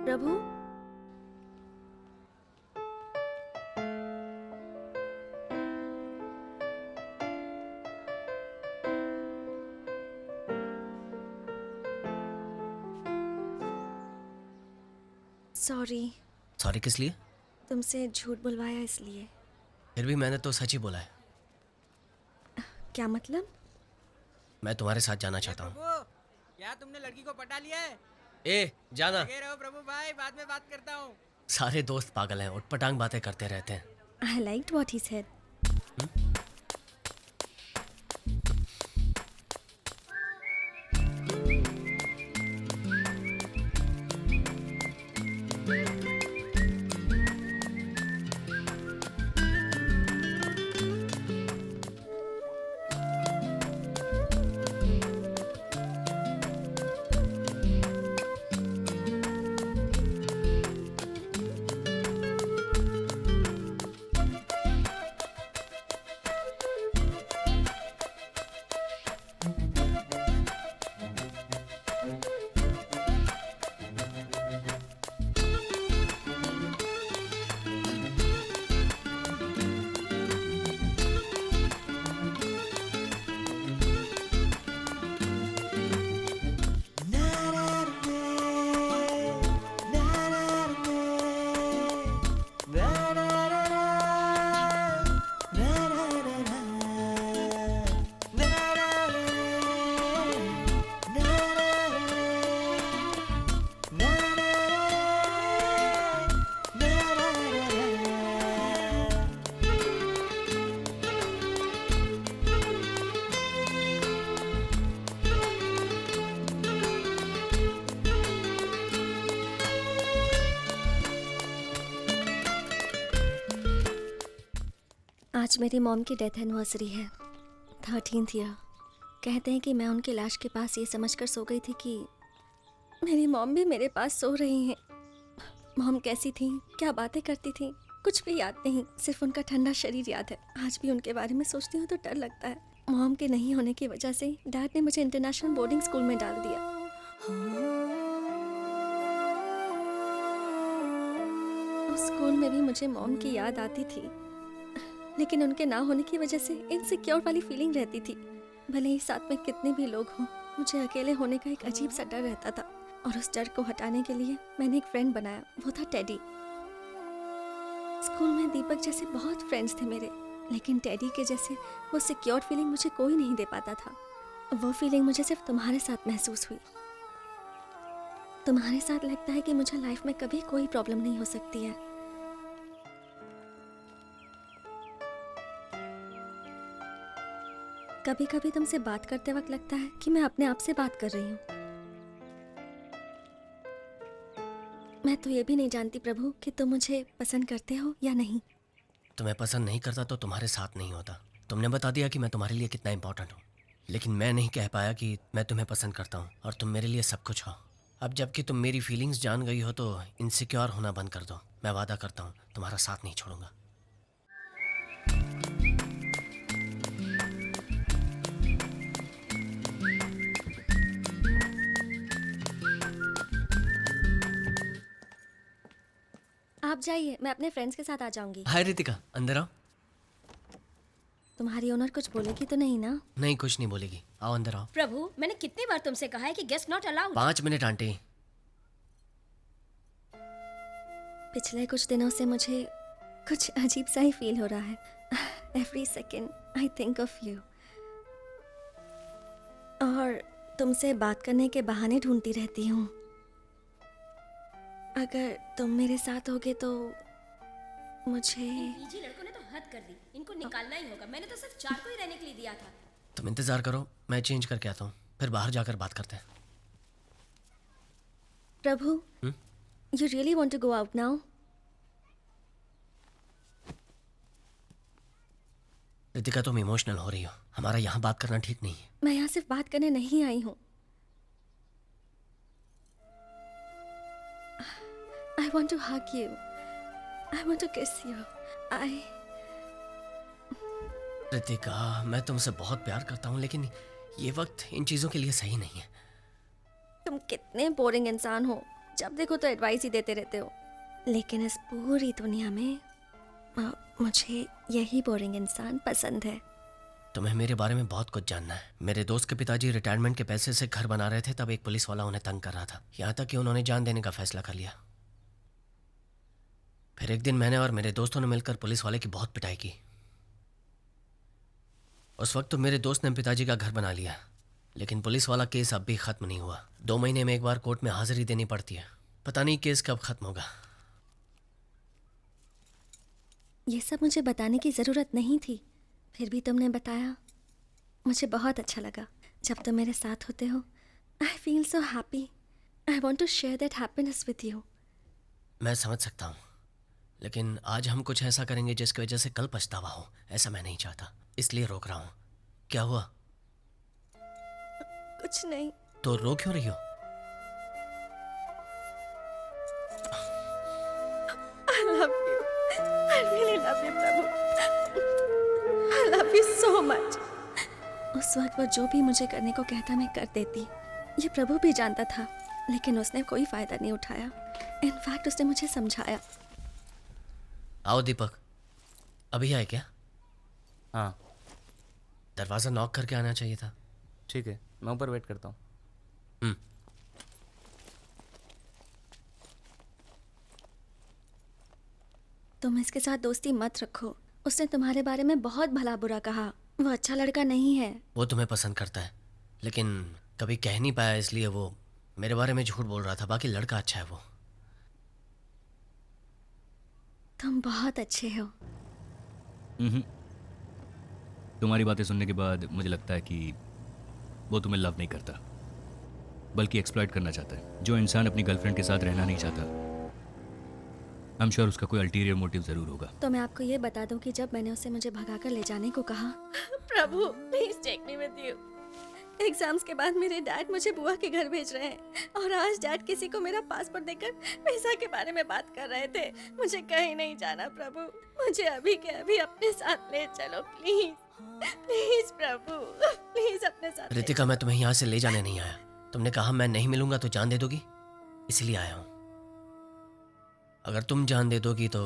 प्रभु, सॉरी। सॉरी किस लिए? तुमसे झूठ बुलवाया इसलिए। फिर भी मैंने तो सच ही बोला है। क्या मतलब? मैं तुम्हारे साथ जाना चाहता हूँ। क्या तुमने लड़की को पटा लिया है? ए, जाना। लगे रहो प्रभु भाई, बाद में बात करता हूँ। सारे दोस्त पागल हैं, उठपटांग बातें करते रहते हैं। I liked what he said. आज मेरी मॉम की डेथ एनिवर्सरी है, 13th ईयर। कहते हैं कि मैं उनकी लाश के पास ये समझकर सो गई थी कि मेरी मॉम भी मेरे पास सो रही हैं। मॉम कैसी थी, क्या बातें करती थी, कुछ भी याद नहीं, सिर्फ उनका ठंडा शरीर याद है। आज भी उनके बारे में सोचती हूँ तो डर लगता है। मॉम के नहीं होने की वजह से डैड ने मुझे इंटरनेशनल बोर्डिंग स्कूल में डाल दिया। उस स्कूल में भी मुझे मॉम की याद आती थी, लेकिन उनके ना होने की वजह से इनसिक्योर वाली फीलिंग रहती थी। भले ही साथ में कितने भी लोग हों, मुझे अकेले होने का एक अजीब सा डर रहता था और उस डर को हटाने के लिए मैंने एक फ्रेंड बनाया, वो था टेडी। स्कूल में दीपक जैसे बहुत फ्रेंड्स थे मेरे, लेकिन टेडी के जैसे वो सिक्योर फीलिंग मुझे कोई नहीं दे पाता था। वो फीलिंग मुझे सिर्फ तुम्हारे साथ महसूस हुई। तुम्हारे साथ लगता है कि मुझे लाइफ में कभी कोई प्रॉब्लम नहीं हो सकती है। कभी कभी तुमसे बात करते वक्त लगता है कि मैं अपने आप से बात कर रही हूँ। मैं तो ये भी नहीं जानती प्रभु कि तुम मुझे पसंद करते हो या नहीं। तुम्हें पसंद नहीं करता तो तुम्हारे साथ नहीं होता। तुमने बता दिया कि मैं तुम्हारे लिए कितना इंपॉर्टेंट हूँ, लेकिन मैं नहीं कह पाया कि मैं तुम्हें पसंद करता हूँ और तुम मेरे लिए सब कुछ हो। अब जबकि तुम मेरी फीलिंग्स जान गई हो तो इनसिक्योर होना बंद कर दो। मैं वादा करता हूँ तुम्हारा साथ नहीं छोड़ूंगा। आप जाइए, मैं अपने फ्रेंड्स के साथ आ जाऊंगी। हाय रितिका, अंदर आओ। तुम्हारी ओनर कुछ बोलेगी तो नहीं ना? नहीं, कुछ नहीं बोलेगी। आओ अंदर आओ। प्रभु, मैंने कितनी बार तुमसे कहा है कि guest not allowed. 5 minute aunty. पिछले कुछ दिनों से मुझे कुछ अजीब सा ही फील हो रहा है. Every second I think of you. और तुमसे बात करने के बहाने ढूंढती रहती हूँ. अगर तुम मेरे साथ होगे तो मुझे. पीजी लड़कों ने तो हद कर दी. इनको निकालना ही होगा. मैंने तो सिर्फ 4 को ही रहने के लिए दिया था. तुम इंतजार करो, मैं चेंज करके आता हूँ, फिर बाहर जाकर बात करते हैं. प्रभु, you really want to go out now? Ritika, तुम इमोशनल हो रही हो. हमारा यहाँ बात करना ठीक नहीं है. मैं यहाँ सिर्फ बात करने नहीं आई हूँ. I want to hug you. I want to kiss you. Ritika, मैं तुमसे बहुत प्यार करता हूँ, लेकिन ये वक्त इन चीजों के लिए सही नहीं है. तुम कितने बोरिंग इंसान हो. जब देखो तो एडवाइस ही देते रहते हो. लेकिन इस पूरी दुनिया में मुझे यही बोरिंग इंसान पसंद है. तुम्हें मेरे बारे में बहुत कुछ जानना है. मेरे दोस्त के पिताजी रिटायरमेंट के पैसे से घर बना रहे थे, तब एक पुलिस वाला उन्हें तंग कर रहा था, यहाँ तक कि उन्होंने जान देने का फैसला कर लिया. फिर एक दिन मैंने और मेरे दोस्तों ने मिलकर पुलिस वाले की बहुत पिटाई की. उस वक्त तो मेरे दोस्त ने पिताजी का घर बना लिया, लेकिन पुलिस वाला केस अब भी खत्म नहीं हुआ. 2 महीने में एक बार कोर्ट में हाजिरी देनी पड़ती है. पता नहीं केस कब खत्म होगा. ये सब मुझे बताने की ज़रूरत नहीं थी, फिर भी तुमने बताया. मुझे बहुत अच्छा लगा. जब तुम मेरे साथ होते हो, I feel so happy. I want to share that happiness with you. मैं समझ सकता हूँ, लेकिन आज हम कुछ ऐसा करेंगे जिसकी वजह से कल पछतावा हो. ऐसा मैं नहीं चाहता, इसलिए रोक रहा हूँ. क्या हुआ? कुछ नहीं. तो रो क्यों रही हो? I love you. I really love you, Prabhu. I love you so much. उस वक्त वो जो भी मुझे करने को कहता मैं कर देती. ये प्रभु भी जानता था, लेकिन उसने कोई फायदा नहीं उठाया. इनफैक्ट उसने मुझे समझाया. आओ दीपक, अभी आए क्या? हाँ. दरवाज़ा नॉक करके आना चाहिए था. ठीक है, मैं ऊपर वेट करता हूँ. तुम इसके साथ दोस्ती मत रखो. उसने तुम्हारे बारे में बहुत भला बुरा कहा. वो अच्छा लड़का नहीं है. वो तुम्हें पसंद करता है, लेकिन कभी कह नहीं पाया, इसलिए वो मेरे बारे में झूठ बोल रहा था. बाकी लड़का अच्छा है वो. तुम बहुत अच्छे हो. तुम्हारी बातें सुनने के बाद मुझे लगता है कि वो तुम्हें लव नहीं करता, बल्कि एक्सप्लॉइट करना चाहता है. जो इंसान अपनी गर्लफ्रेंड के साथ रहना नहीं चाहता, आई एम श्योर उसका कोई अल्टीरियर मोटिव जरूर होगा. तो मैं आपको ये बता दूं कि जब मैंने उसे मुझे भगाकर ले जाने को कहा, Prabhu please take me with you. Exams के बाद मेरे डैड मुझे बुआ के घर भेज रहे हैं, और आज डैड किसी को मेरा पासपोर्ट देकर वीजा के बारे में बात कर रहे थे. मुझे कहीं नहीं जाना प्रभु. मुझे अभी के अभी अपने साथ ले चलो प्लीज. प्लीज प्रभु, प्लीज अपने साथ. रितिका, मैं तुम्हें यहाँ से ले जाने नहीं आया. तुमने कहा मैं नहीं मिलूंगा तो जान दे दोगी, इसलिए आया हूँ. अगर तुम जान दे दोगी तो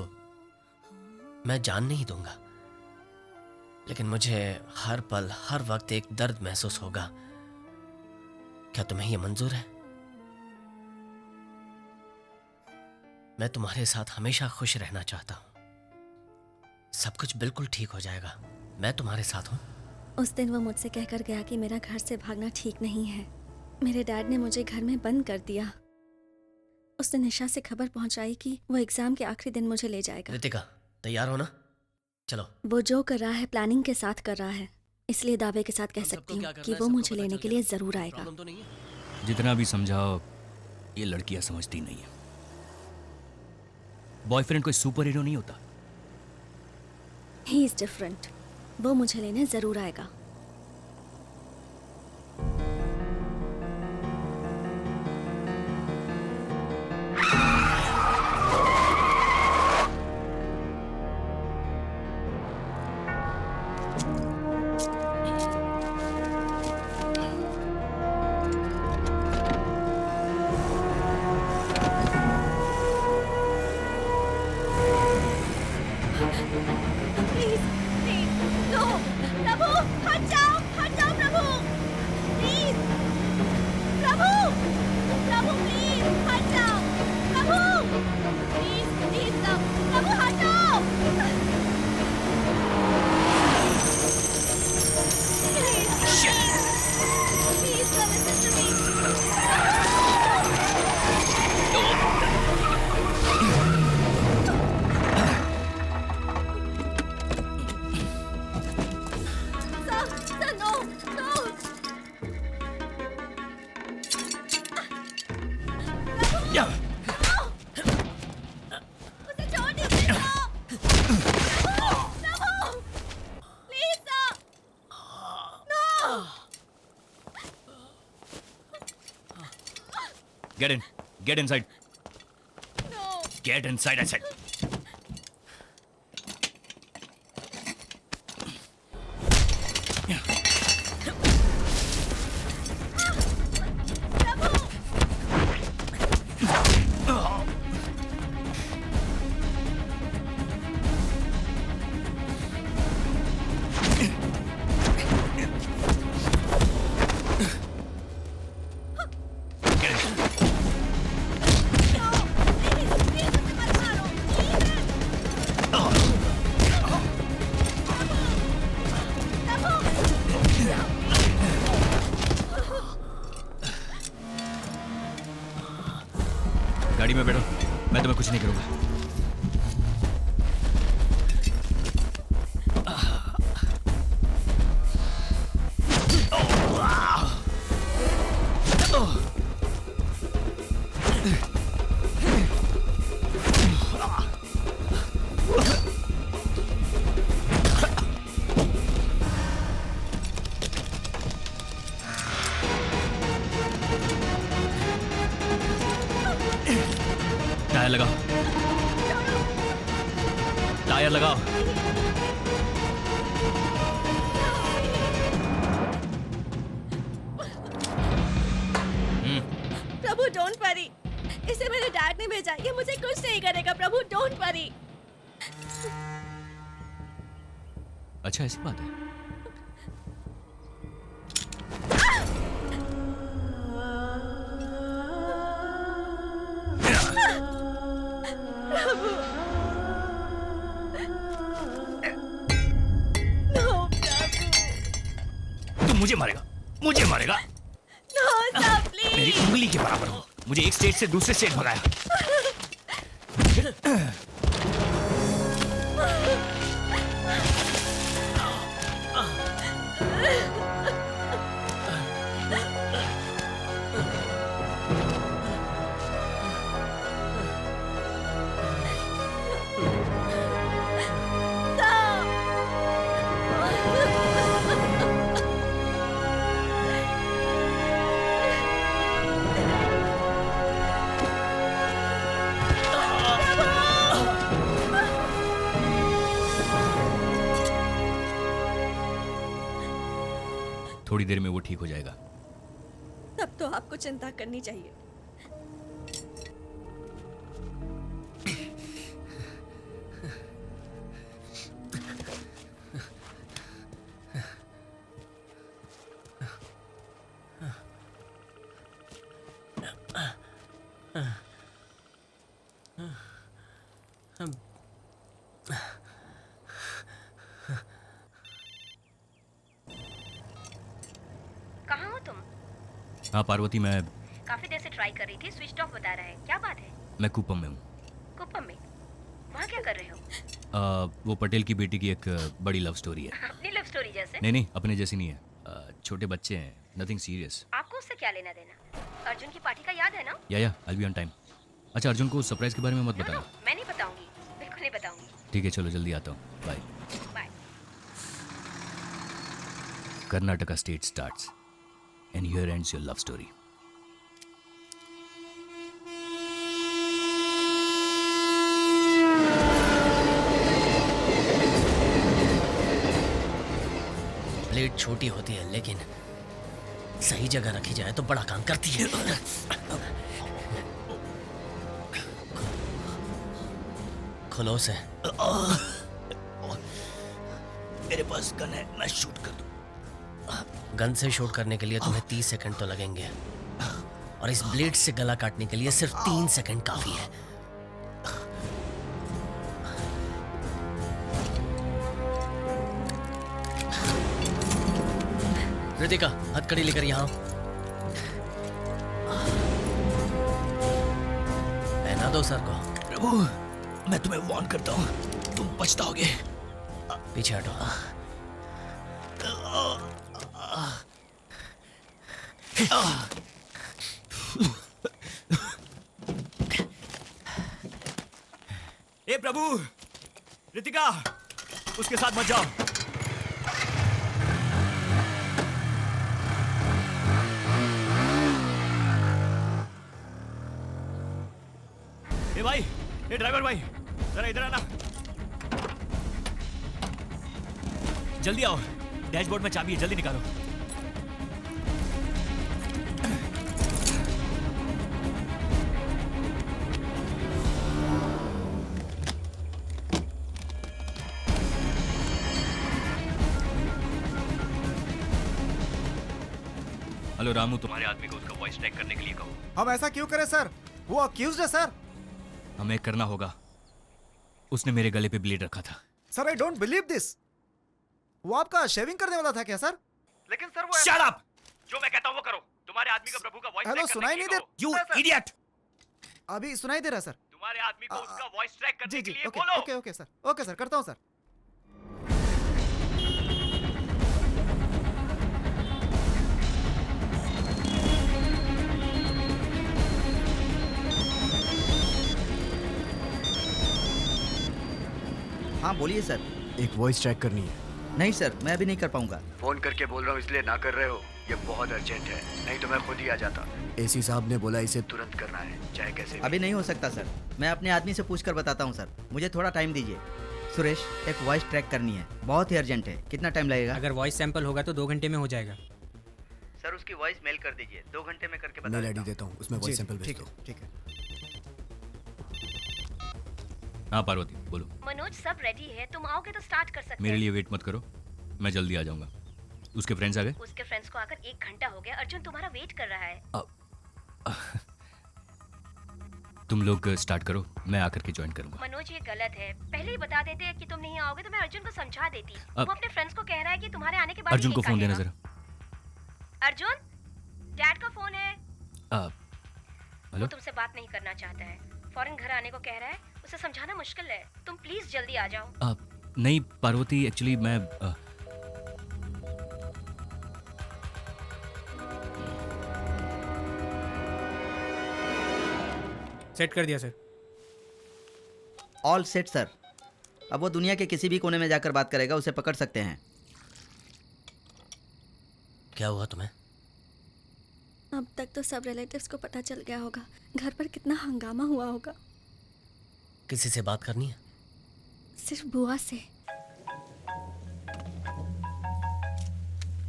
मैं जान नहीं दूंगा, लेकिन मुझे हर पल हर वक्त एक दर्द महसूस होगा. क्या तुम्हें यह मंजूर है? मैं तुम्हारे साथ हमेशा खुश रहना चाहता हूँ. सब कुछ बिल्कुल ठीक हो जाएगा. मैं तुम्हारे साथ हूँ. उस दिन वो मुझसे कहकर गया कि मेरा घर से भागना ठीक नहीं है. मेरे डैड ने मुझे घर में बंद कर दिया. उसने निशा से खबर पहुंचाई कि वो एग्जाम के आखिरी दिन मुझे ले जाएगा. रितिका, तैयार हो ना? चलो. वो जो कर रहा है प्लानिंग के साथ कर रहा है, इसलिए दावे के साथ कह सकती हूँ कि वो मुझे लेने के लिए जरूर आएगा. जितना भी समझाओ, ये लड़कियां समझती नहीं है. बॉयफ्रेंड कोई सुपर हीरो नहीं होता. He is different. वो मुझे लेने जरूर आएगा. Get inside. No. Get inside, I said. गाड़ी में बैठो, मैं तुम्हें कुछ नहीं करूंगा। टायर लगाओ, टायर लगाओ। प्रभु डोंट वरी, इसे मेरे डैड ने भेजा, ये मुझे कुछ नहीं करेगा। प्रभु डोंट वरी। अच्छा ऐसी बात है। मुझे मारेगा, मुझे मारेगा। No, stop, please. मेरी उंगली के बराबर हो। मुझे एक स्टेट से दूसरे स्टेट भगाया। थोड़ी देर में वो ठीक हो जाएगा। तब तो आपको चिंता करनी चाहिए। कहाँ हो तुम? हाँ पार्वती, मैं काफी देर से ट्राई कर रही थी, स्विच ऑफ बता रहा है। क्या बात है? मैं कुपम में हूँ। कुप्पम में? वहाँ क्या कर रहे हो? वो पटेल की बेटी की एक बड़ी लव स्टोरी है। अपनी लव स्टोरी जैसे? नहीं नहीं, अपने जैसी नहीं है। छोटे बच्चे हैं, नथिंग सीरियस। आपको उससे क्या लेना देना? अर्जुन की पार्टी का याद है ना? या आई बी ऑन टाइम। अच्छा अर्जुन को सरप्राइज के बारे में मत बताना। मैं नहीं बताऊंगी, बिल्कुल नहीं बताऊंगी। ठीक है चलो जल्दी आता हूँ, bye. Bye. Karnataka state starts and here ends your love story. Blade छोटी होती है लेकिन सही जगह रखी जाए तो बड़ा काम करती है। खोलो उसे। मेरे पास गन है, मैं शूट कर दूं। गन से शूट करने के लिए तुम्हें 30 सेकंड तो लगेंगे और इस ब्लेड से गला काटने के लिए सिर्फ 3 सेकंड काफी है। रितिका हथकड़ी लेकर यहाँ पहना दो सर को। प्रभु मैं तुम्हें वार्न करता हूँ, तुम पछताओगे। पीछे हटो। ए प्रभु, रितिका उसके साथ मत जाओ। भाई, ये ड्राइवर भाई, जरा इधर आना। जल्दी आओ, डैशबोर्ड में चाबी है, जल्दी निकालो। हेलो रामू, तुम्हारे आदमी को उसका वॉइस ट्रैक करने के लिए कहो। हम ऐसा क्यों करें सर? वो अक्यूज्ड है सर। हमें करना होगा। उसने मेरे गले पे ब्लेड रखा था। Sir I don't believe this. वो आपका शेविंग करने वाला था क्या सर? लेकिन सर वो शट अप! जो मैं कहता हूं वो करो। तुम्हारे आदमी को प्रभु का वॉइस हेलो, ट्रैक सुनाई नहीं दे। You idiot! अभी सुनाई दे रहा सर। तुम्हारे आदमी को उसका वॉइस ट्रैक करने के लिए ओके बोलो। Okay okay sir, okay sir, करता हूँ सर। हाँ बोलिए सर। एक वॉइस ट्रैक करनी है। नहीं सर, मैं अभी नहीं कर पाऊंगा। फोन करके बोल रहा हूँ इसलिए ना कर रहे हो? ये बहुत अर्जेंट है, नहीं तो मैं खुद ही आ जाता। एसी साहब ने बोला इसे तुरंत करना है, चाहे कैसे भी। अभी नहीं हो सकता सर, मैं अपने आदमी से पूछकर बताता हूँ सर, मुझे थोड़ा टाइम दीजिए। सुरेश, एक वॉइस ट्रैक करनी है, बहुत ही अर्जेंट है। कितना टाइम लगेगा? अगर वॉइस सैंपल होगा तो 2 घंटे में हो जाएगा। सर उसकी वॉइस मेल कर दीजिए, 2 घंटे में करके बता मेल आईडी देता हूँ, उसमें वॉइस सैंपल भेज दो। ठीक है। हाँ पार्वती, बोलो। मनोज, सब रेडी है, तुम आओगे तो स्टार्ट कर सकते मेरे लिए वेट मत करो, मैं जल्दी आ जाऊंगा। उसके फ्रेंड्स आ गए? उसके फ्रेंड्स को आकर 1 घंटा हो गया। अर्जुन तुम्हारा वेट कर रहा है। तुम लोग स्टार्ट करो, मैं आकर के ज्वाइन करूंगा। मनोज, ये गलत है। पहले ही बता देते कि तुम नहीं आओगे तो मैं अर्जुन को समझा देती। वो अपने फ्रेंड्स को कह रहा है कि तुम्हारे आने के बाद अर्जुन को फोन देना जरा। अर्जुन, डैड का फोन है। हेलो? वो तुमसे बात नहीं करना चाहता है, फौरन घर आने को कह रहा है। उसे समझाना मुश्किल है, तुम प्लीज जल्दी आ जाओ। नहीं पार्वती, एक्चुअली मैं सेट कर दिया सर। All set sir. अब वो दुनिया के किसी भी कोने में जाकर बात करेगा, उसे पकड़ सकते हैं। क्या हुआ तुम्हें? अब तक तो सब रिलेटिव्स को पता चल गया होगा। घर पर कितना हंगामा हुआ होगा। किसी से बात करनी है? सिर्फ बुआ से।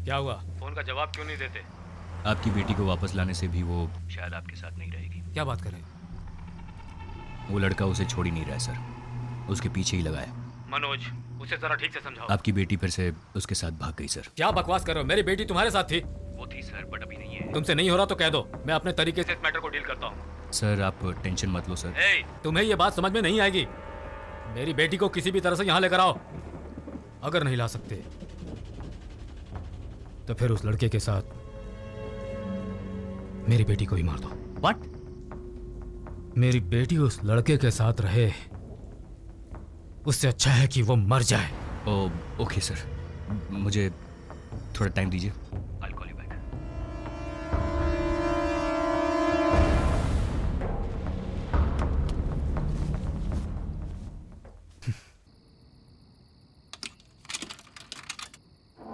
क्या हुआ? फोन का जवाब क्यों नहीं देते? आपकी बेटी को वापस लाने से भी वो शायद आपके साथ नहीं रहेगी। क्या बात कर रहे हैं? वो लड़का उसे छोड़ ही नहीं रहा है सर, उसके पीछे ही लगा है। मनोज, उसे जरा ठीक से समझाओ। आपकी बेटी फिर से उसके साथ भाग गई सर। क्या बकवास कर रहे हो? मेरी बेटी तुम्हारे साथ थी। वो थी सर, बट अभी नहीं है। तुमसे नहीं हो रहा तो कह दो, मैं अपने तरीके से इस मैटर को डील करता हूँ। सर आप टेंशन मत लो सर। तुम्हें ये बात समझ में नहीं आएगी। मेरी बेटी को किसी भी तरह से यहाँ लेकर आओ। अगर नहीं ला सकते तो फिर उस लड़के के साथ मेरी बेटी को ही मार दो। व्हाट? मेरी बेटी उस लड़के के साथ रहे, उससे अच्छा है कि वो मर जाए। ओके सर, मुझे थोड़ा टाइम दीजिए। I'll call you back.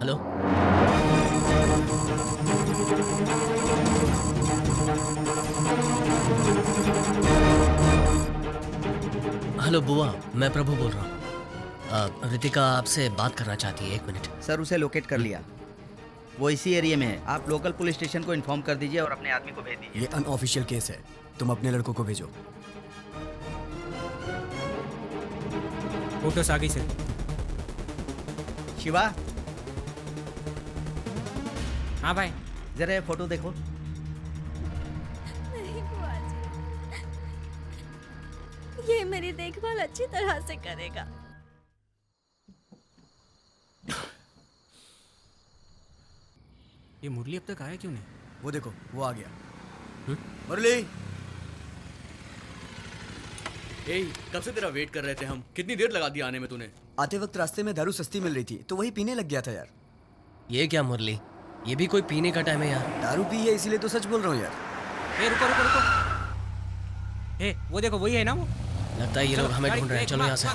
Hello? Hello बुआ, मैं प्रभु बोल रहा हूँ। रितिका आपसे बात करना चाहती है, 1 मिनट। सर उसे लोकेट कर लिया, वो इसी एरिया में है। आप लोकल पुलिस स्टेशन को इन्फॉर्म कर दीजिए और अपने आदमी को भेज दीजिए। ये अनऑफिशियल केस है, तुम अपने लड़कों को भेजो। फोटोस आ गई सर। शिवा। हाँ भाई, जरा ये फोटो देखो। नहीं बुआ जी, ये मेरी देखभाल अच्छी तरह से करेगा। ये मुरली अब तक आया क्यों नहीं? वो देखो, वो आ गया। मुरली, कब से तेरा वेट कर रहे थे हम। कितनी देर लगा दी आने में तूने? आते वक्त रास्ते में दारू सस्ती मिल रही थी तो वही पीने लग गया था यार। ये क्या मुरली, ये भी कोई पीने का टाइम है यार? दारू पी है इसीलिए तो सच बोल रहा हूँ यार। रुको रुको रुको। वो देखो, वही है ना वो। लगता है ये लोग हमें ढूंढ रहे हैं। चलो यहाँ से।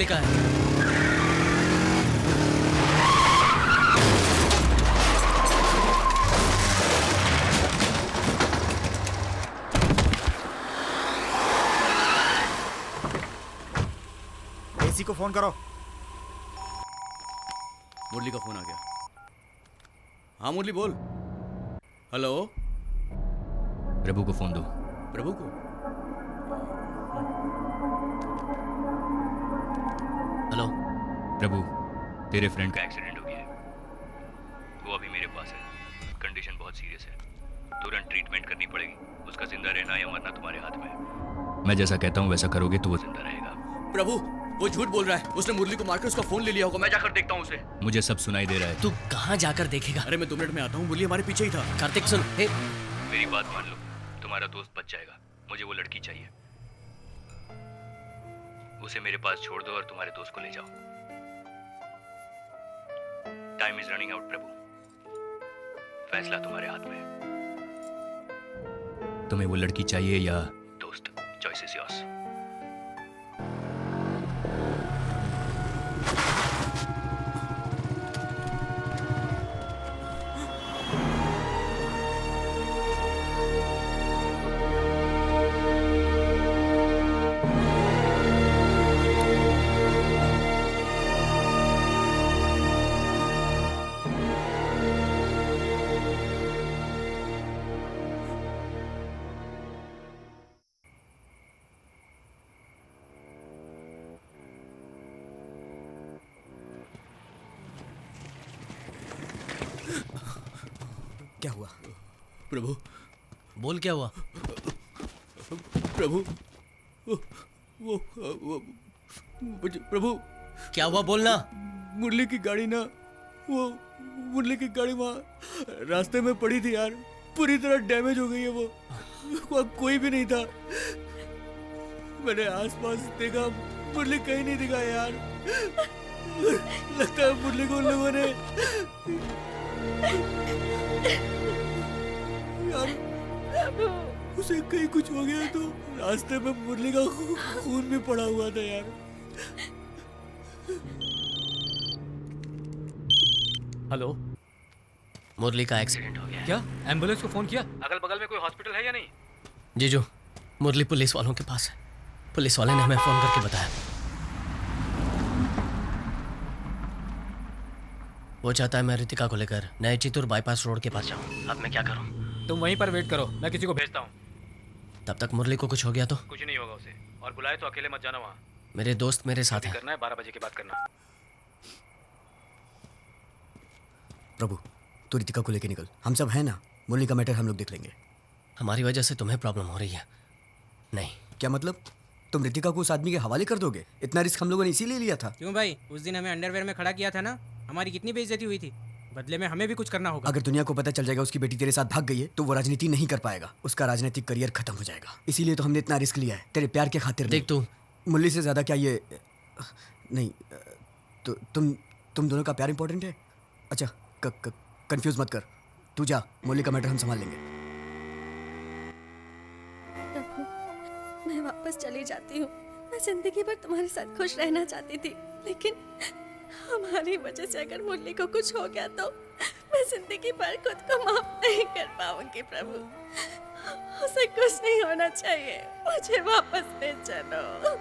मुरली का है। एसी को फोन करो। मुरली का फोन आ गया। हाँ मुरली बोल। हेलो। प्रभु को फोन दो। प्रभु को? हेलो। प्रभु, तेरे फ्रेंड का एक्सीडेंट हो गया है। वो अभी मेरे पास है। कंडीशन बहुत सीरियस है। तुरंत ट्रीटमेंट करनी पड़ेगी। उसका जिंदा रहना या मरना तुम्हारे हाथ में है। मैं जैसा कहता हूँ वैसा करोगे तो वो जिंदा रहेगा। प्रभु, वो झूठ बोल रहा है। उसने मुरली को मारकर उसका फोन ले लिया होगा। मैं जाकर देखता हूँ उसे। मुझे सब सुनाई दे रहा है। तू कहाँ जाकर देखेगा? अरे मैं 2 मिनट में आता हूँ। मुरली हमारे पीछे ही था। कार्तिक सुन। हे। मेरी बात मान लो, तुम्हारा दोस्त बच जाएगा। मुझे वो लड़की चाहिए। उसे मेरे पास छोड़ दो और तुम्हारे दोस्त को ले जाओ। टाइम इज रनिंग आउट प्रभु। फैसला तुम्हारे हाथ में है। तुम्हें वो लड़की चाहिए या दोस्त? Choice is yours. क्या हुआ? प्रभु। बोल क्या हुआ? प्रभु, वो प्रभु। क्या हुआ बोलना। मुरली की गाड़ी ना, वो मुरली की गाड़ी वहाँ रास्ते में पड़ी थी यार। पूरी तरह डैमेज हो गई है वो। वहाँ कोई भी नहीं था। मैंने आसपास देखा, मुरली कहीं नहीं दिखा यार। लगता है मुरली को उन लोगों ने यार, उसे कहीं कुछ हो गया तो रास्ते में मुरली का खून भी पड़ा हुआ था यार। हेलो। मुरली का एक्सीडेंट हो गया। क्या? एम्बुलेंस को फोन किया? अगल बगल में कोई हॉस्पिटल है या नहीं? जीजू, मुरली पुलिस वालों के पास है। पुलिस वाले ने हमें फोन करके बताया। वो चाहता है मैं रितिका को लेकर नए चित्तूर बाईपास रोड के पास जाऊं। अब मैं क्या करूं? तुम वहीं पर वेट करो, मैं किसी को भेजता हूँ। तब तक मुरली को कुछ हो गया तो? कुछ नहीं होगा उसे। और बुलाए तो अकेले मत जाना वहाँ। मेरे दोस्त मेरे साथ हैं। करना है 12 बजे के बाद करना। प्रभु, तू रितिका को लेके निकल। हम सब हैं ना। मुरली का मैटर हम लोग देख लेंगे। हमारी वजह से तुम्हें प्रॉब्लम हो रही है? नहीं। क्या मतलब? तुम रितिका को उस आदमी के हवाले कर दोगे? इतना रिस्क हम लोगों ने इसीलिए लिया था। क्यों भाई? उस दिन हमें अंडरवेयर में खड़ा किया था ना। हमारी कितनी बेइज्जती हुई थी। बदले में हमें भी कुछ करना होगा। अगर दुनिया को पता चल जाएगा उसकी बेटी तेरे साथ भाग गई है तो वो राजनीति नहीं कर पाएगा। उसका राजनीतिक करियर खत्म हो जाएगा। इसीलिए तो हमने इतना रिस्क लिया है, तेरे प्यार के खातिर। देख तू, मुरली से ज्यादा क्या ये नहीं तो तुम दोनों का प्यार इंपॉर्टेंट है। अच्छा, कंफ्यूज मत कर। तू जा, मुरली का मैटर हम संभाल लेंगे। मैं वापस चली जाती हूँ। मैं जिंदगी भर तुम्हारे साथ खुश रहना चाहती थी, लेकिन हमारी वजह से अगर मुरली को कुछ हो गया तो मैं जिंदगी भर खुद को माफ नहीं कर पाऊंगी। प्रभु, उसे कुछ नहीं होना चाहिए। मुझे वापस ले चलो।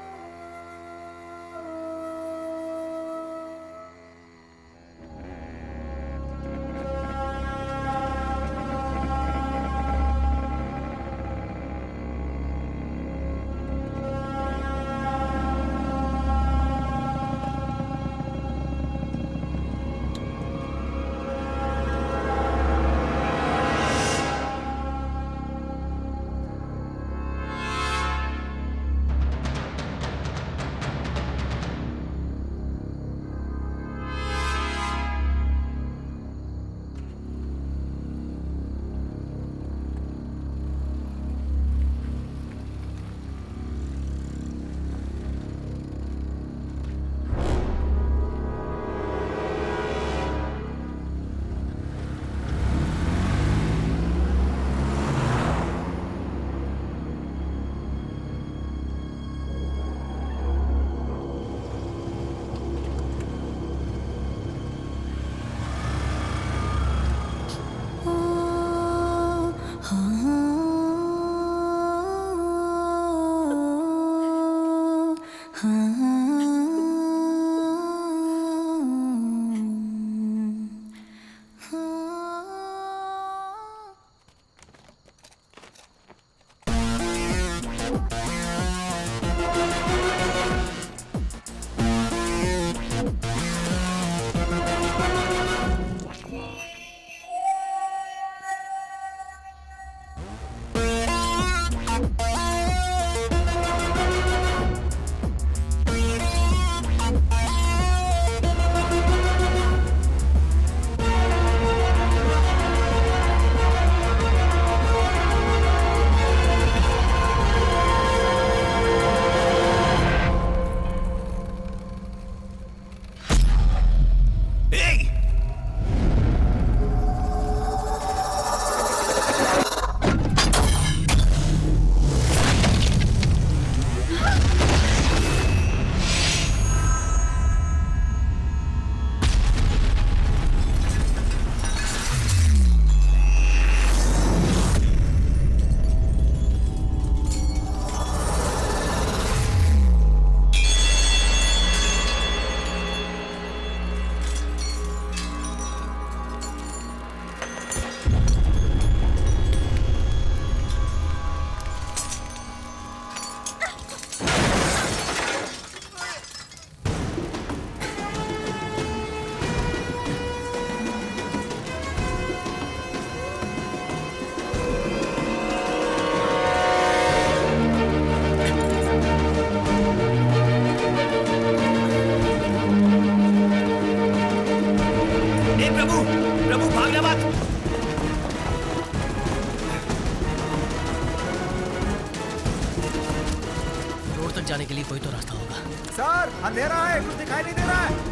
जाने के लिए कोई तो रास्ता होगा। सर अंधेरा है, कुछ दिखाई नहीं दे रहा है।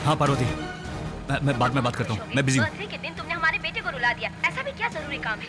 हाँ पार्वती, मैं बाद में बात करता हूँ, मैं बिजी हूँ। बर्थडे के दिन तुमने हमारे बेटे को रुला दिया, ऐसा भी क्या जरूरी काम है?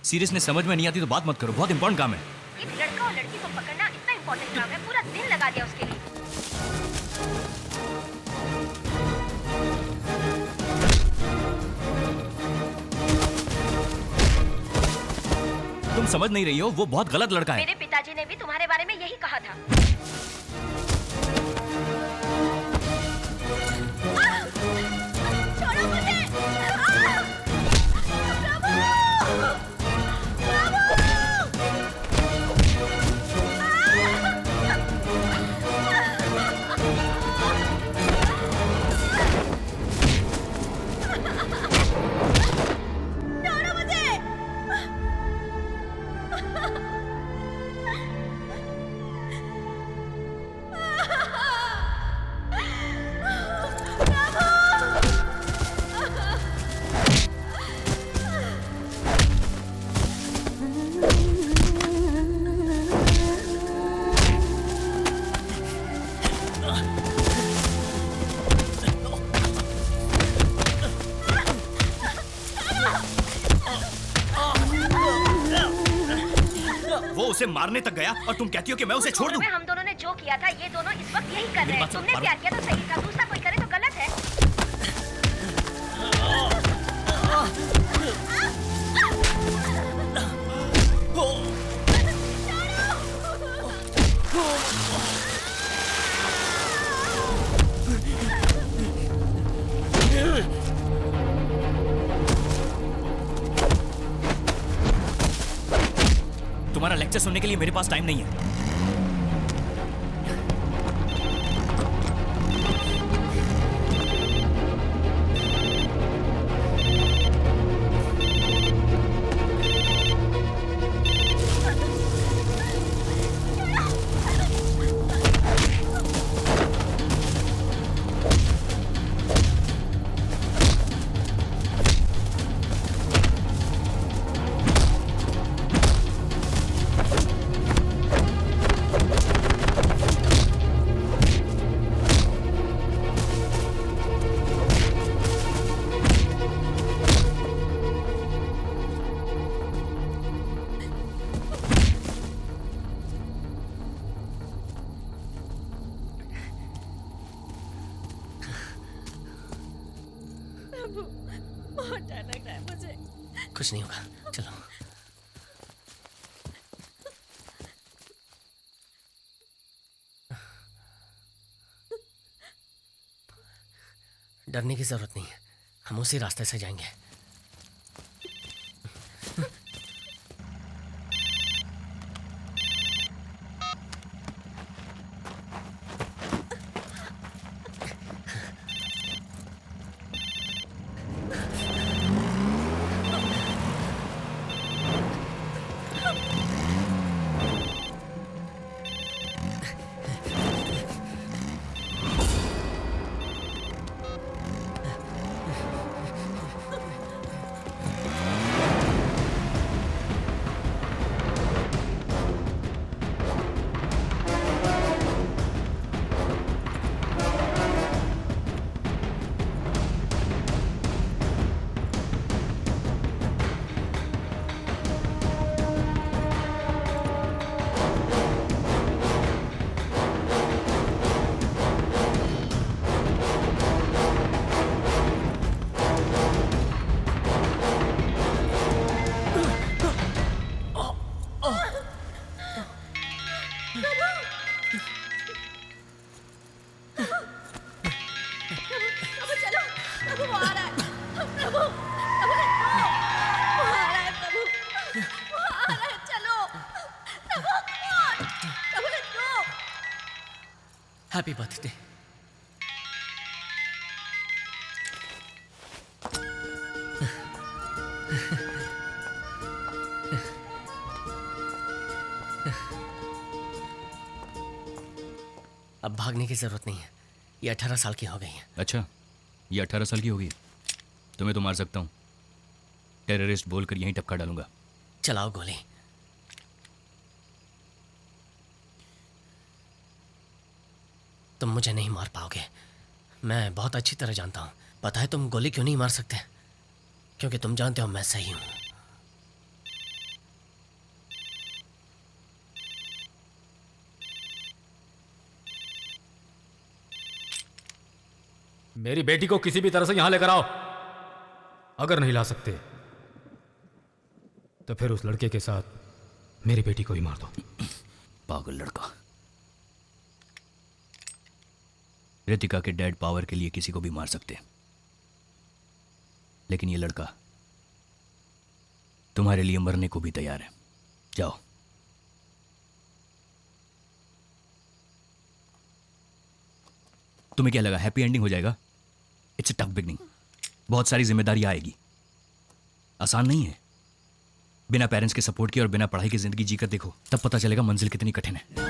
सीरियसनेस समझ में नहीं आती तो बात मत करो, बहुत इंपॉर्टेंट काम है। एक लड़का और लड़की को पकड़ना इतना इम्पोर्टेंट काम है, पूरा दिन लगा दिया उसके लिए। तुम समझ नहीं रही हो, वो बहुत गलत लड़का है। मेरे पिताजी ने भी तुम्हारे बारे में यही कहा था। छोड़ो मुझे! वो उसे मारने तक गया और तुम कहती हो कि मैं उसे छोड़ दूं? हम दोनों ने जो किया था, ये दोनों इस वक्त यही कर रहे हैं। तुमने प्यार किया तो सही था, दूसरा कोई करे तो गलत है। तुम्हारा लेक्चर सुनने के लिए मेरे पास टाइम नहीं है। मुझे। कुछ नहीं होगा, चलो। डरने की जरूरत नहीं है, हम उसी रास्ते से जाएंगे। Happy birthday. अब भागने की जरूरत नहीं है, ये 18 साल की हो गई है। अच्छा, ये 18 साल की होगी। तुम्हें तो मार सकता हूँ, टेररिस्ट बोलकर यहीं टपका डालूंगा। चलाओ गोली। तुम मुझे नहीं मार पाओगे, मैं बहुत अच्छी तरह जानता हूं। पता है तुम गोली क्यों नहीं मार सकते? क्योंकि तुम जानते हो मैं सही हूं। मेरी बेटी को किसी भी तरह से यहां लेकर आओ। अगर नहीं ला सकते तो फिर उस लड़के के साथ मेरी बेटी को ही मार दो। पागल लड़का। रितिका के डैड पावर के लिए किसी को भी मार सकते, लेकिन ये लड़का तुम्हारे लिए मरने को भी तैयार है। जाओ। तुम्हें क्या लगा हैप्पी एंडिंग हो जाएगा? It's a tough beginning. बहुत सारी जिम्मेदारी आएगी, आसान नहीं है। बिना पेरेंट्स के सपोर्ट के और बिना पढ़ाई की जिंदगी जीकर देखो, तब पता चलेगा मंजिल कितनी कठिन है।